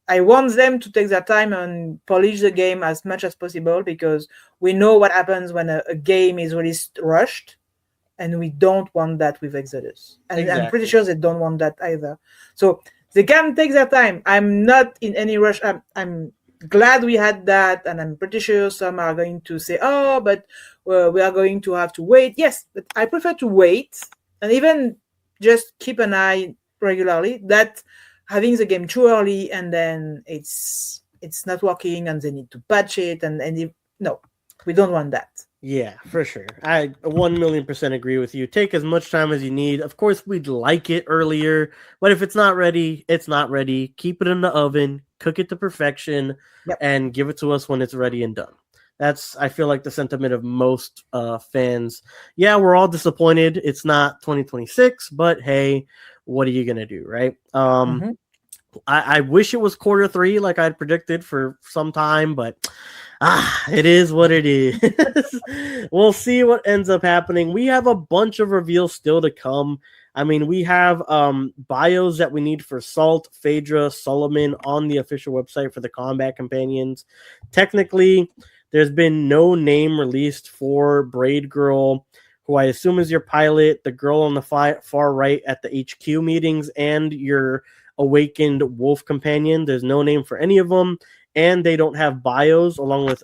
I want them to take their time and polish the game as much as possible, because we know what happens when a game is released rushed, and we don't want that with Exodus. And Exactly. I'm pretty sure they don't want that either. So they can take their time. I'm not in any rush. I'm glad we had that, and I'm pretty sure some are going to say, "Oh, but we are going to have to wait." Yes, but I prefer to wait and even just keep an eye regularly. That having the game too early and then it's not working and they need to patch it no, we don't want that. Yeah, for sure. I 1,000,000% agree with you. Take as much time as you need. Of course, we'd like it earlier, but if it's not ready, it's not ready. Keep it in the oven, cook it to perfection, and give it to us when it's ready and done. That's, I feel like, the sentiment of most fans. Yeah, we're all disappointed. It's not 2026, but hey, what are you going to do, right? I wish it was Q3 like I'd predicted for some time, but it is what it is. We'll see what ends up happening. We have a bunch of reveals still to come. I mean, we have bios that we need for Salt, Phaedra, Solomon on the official website for the combat companions. Technically, there's been no name released for Braid Girl, who I assume is your pilot, the girl on the far right at the HQ meetings, and your awakened wolf companion. There's no name for any of them, and they don't have bios, along with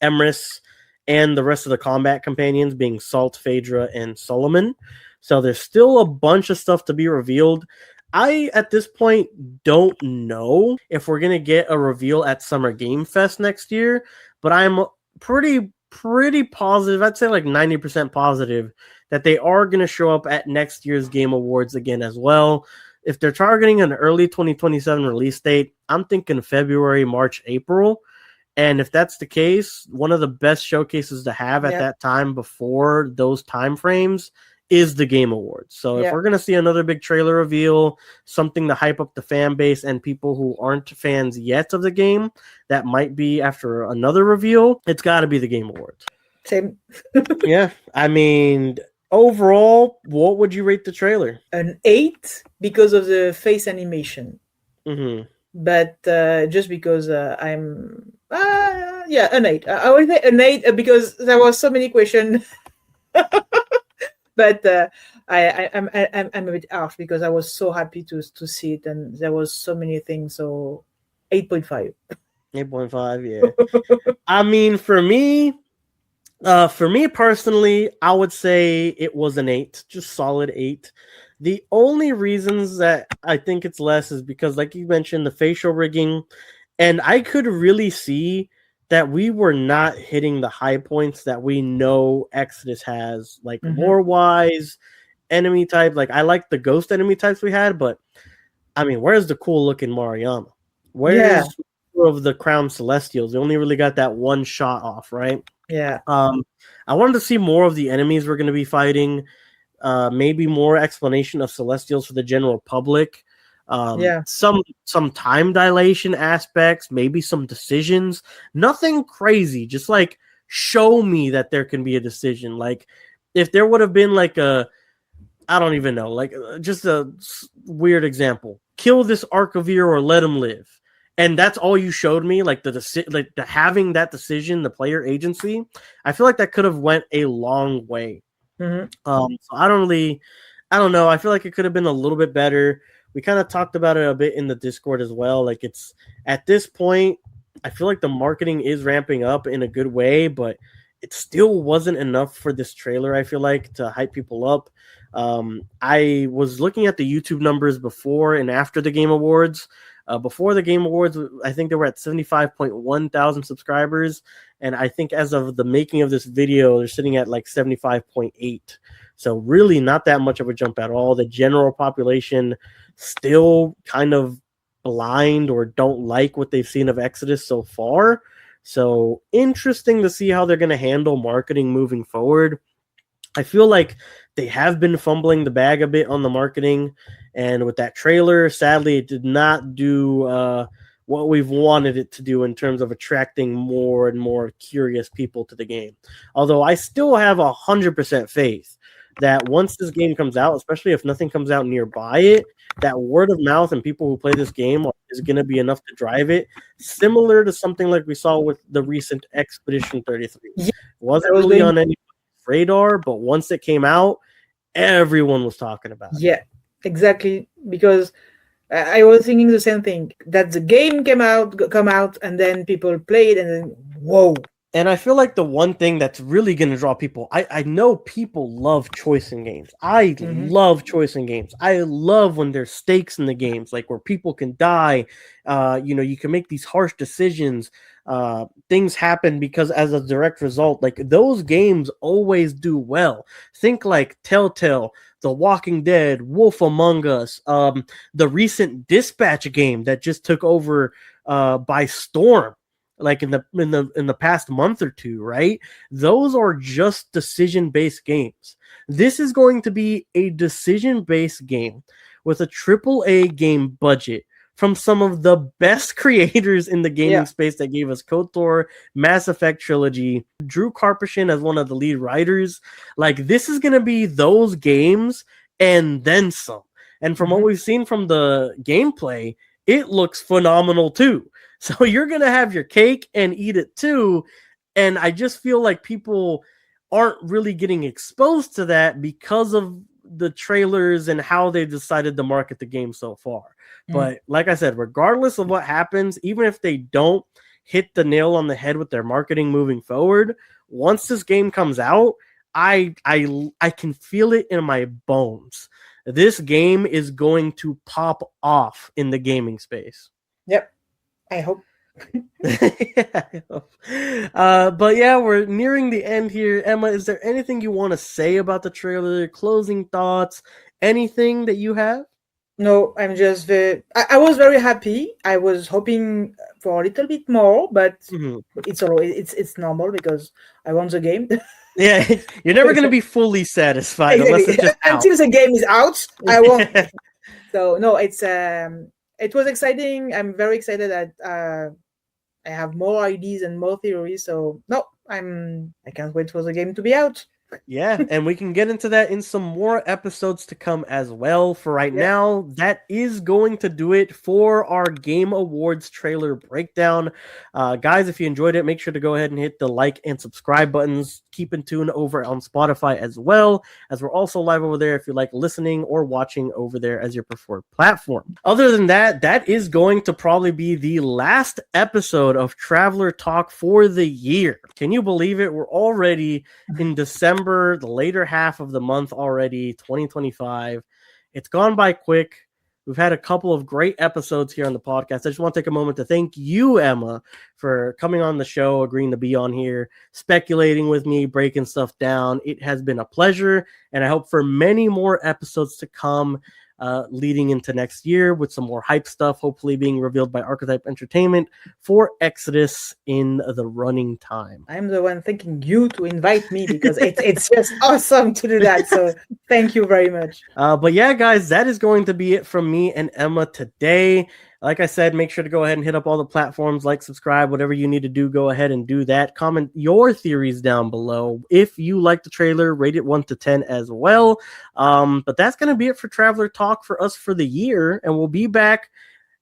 Emrys and the rest of the combat companions, being Salt, Phaedra, and Solomon. So there's still a bunch of stuff to be revealed. I, at this point, don't know if we're going to get a reveal at Summer Game Fest next year, but I'm pretty positive, I'd say like 90% positive, that they are going to show up at next year's Game Awards again as well. If they're targeting an early 2027 release date, I'm thinking February, March, April. And if that's the case, one of the best showcases to have at that time before those time frames is the Game Awards. So if we're going to see another big trailer reveal, something to hype up the fan base and people who aren't fans yet of the game, that might be after another reveal, it's got to be the Game Awards. Same. Yeah. I mean, overall, what would you rate the trailer? An 8 because of the face animation. Mm-hmm. But just because I'm... an 8. I would say an 8 because there was so many questions. But I'm a bit off because I was so happy to see it, and there was so many things. So 8.5. 8.5, yeah. I mean, for me personally, I would say it was an 8, just solid 8. The only reasons that I think it's less is because, like you mentioned, the facial rigging, and I could really see that we were not hitting the high points that we know Exodus has, like lore-wise, enemy type. Like, I like the ghost enemy types we had, but, I mean, where's the cool-looking Mariana? Where's of the Crown Celestials? They only really got that one shot off, right? Yeah. I wanted to see more of the enemies we're going to be fighting, maybe more explanation of Celestials for the general public. Some time dilation aspects, maybe some decisions. Nothing crazy, just like show me that there can be a decision. Like if there would have been like a I don't even know, like just a weird example. Kill this Archivir or let him live. And that's all you showed me, like the having that decision, the player agency. I feel like that could have went a long way. Mm-hmm. So I don't know. I feel like it could have been a little bit better. We kind of talked about it a bit in the Discord as well. Like it's at this point, I feel like the marketing is ramping up in a good way, but it still wasn't enough for this trailer, I feel like, to hype people up. I was looking at the YouTube numbers before and after the Game Awards. Before the Game Awards, I think they were at 75.1 thousand subscribers. And I think as of the making of this video, they're sitting at like 75.8. So really not that much of a jump at all. The general population still kind of blind or don't like what they've seen of Exodus so far. So interesting to see how they're going to handle marketing moving forward. I feel like they have been fumbling the bag a bit on the marketing, and with that trailer, sadly, it did not do what we've wanted it to do in terms of attracting more and more curious people to the game. Although I still have 100% faith that once this game comes out, especially if nothing comes out nearby it, that word of mouth and people who play this game is going to be enough to drive it, similar to something like we saw with the recent Expedition 33. Yeah, it wasn't really on anybody's radar, but once it came out, everyone was talking about it. Yeah, exactly. Because I was thinking the same thing, that the game come out, and then people played, and then whoa. And I feel like the one thing that's really going to draw people, I know people love choice in games. I love choice in games. I love when there's stakes in the games, like where people can die. You can make these harsh decisions. Things happen because as a direct result, like those games always do well. Think like Telltale, The Walking Dead, Wolf Among Us, the recent Dispatch game that just took over by storm. Like in the past month or two, right? Those are just decision-based games. This is going to be a decision-based game with a AAA game budget from some of the best creators in the gaming space that gave us KOTOR, Mass Effect Trilogy, Drew Karpyshyn as one of the lead writers. Like this is going to be those games and then some. And from what we've seen from the gameplay, it looks phenomenal too. So you're going to have your cake and eat it too. And I just feel like people aren't really getting exposed to that because of the trailers and how they decided to market the game so far. But like I said, regardless of what happens, even if they don't hit the nail on the head with their marketing moving forward, once this game comes out, I can feel it in my bones. This game is going to pop off in the gaming space. Yep. I hope. But yeah, we're nearing the end here. Emma, is there anything you want to say about the trailer? Closing thoughts? Anything that you have? No, I'm just I was very happy. I was hoping for a little bit more, but it's normal because I want the game. Yeah, you're never going to be fully satisfied unless it's just until the game is out. I won't. So no, it was exciting. I'm very excited that I have more ideas and more theories. So no, I can't wait for the game to be out. Yeah, and we can get into that in some more episodes to come as well. For right now, that is going to do it for our Game Awards trailer breakdown. Guys, if you enjoyed it, make sure to go ahead and hit the like and subscribe buttons. Keep in tune over on Spotify as well, as we're also live over there if you like listening or watching over there as your preferred platform. Other than that, that is going to probably be the last episode of Traveler Talk for the year. Can you believe it? We're already in December, the later half of the month already, 2025. It's gone by quick. We've had a couple of great episodes here on the podcast. I just want to take a moment to thank you, Emma, for coming on the show, agreeing to be on here, speculating with me, breaking stuff down. It has been a pleasure, and I hope for many more episodes to come leading into next year with some more hype stuff, hopefully being revealed by Archetype Entertainment for Exodus in the running time. I'm the one thanking you to invite me because it's just awesome to do that. So thank you very much. But yeah, guys, that is going to be it from me and Emma today. Like I said, make sure to go ahead and hit up all the platforms, like, subscribe, whatever you need to do. Go ahead and do that. Comment your theories down below. If you like the trailer, rate it 1 to 10 as well. But that's going to be it for Traveler Talk for us for the year. And we'll be back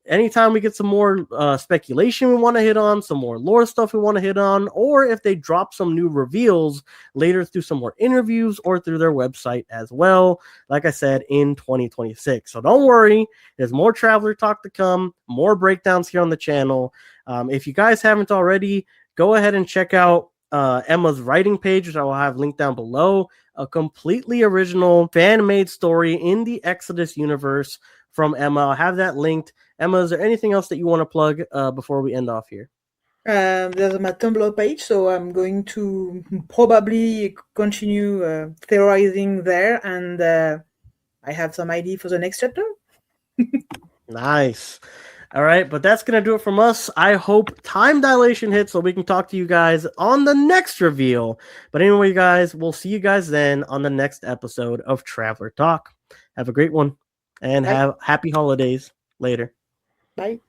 anytime we get some more speculation we want to hit on, some more lore stuff we want to hit on, or if they drop some new reveals later through some more interviews or through their website as well, like I said, in 2026. So don't worry, there's more Traveler Talk to come, more breakdowns here on the channel. If you guys haven't already, go ahead and check out Emma's writing page, which I will have linked down below. A completely original fan-made story in the Exodus universe from Emma. I'll have that linked. Emma, is there anything else that you want to plug before we end off here? There's my Tumblr page, so I'm going to probably continue theorizing there, and I have some idea for the next chapter. Nice. All right, but that's going to do it from us. I hope time dilation hits so we can talk to you guys on the next reveal. But anyway, guys, we'll see you guys then on the next episode of Traveler Talk. Have a great one, and have happy holidays. Later. Bye.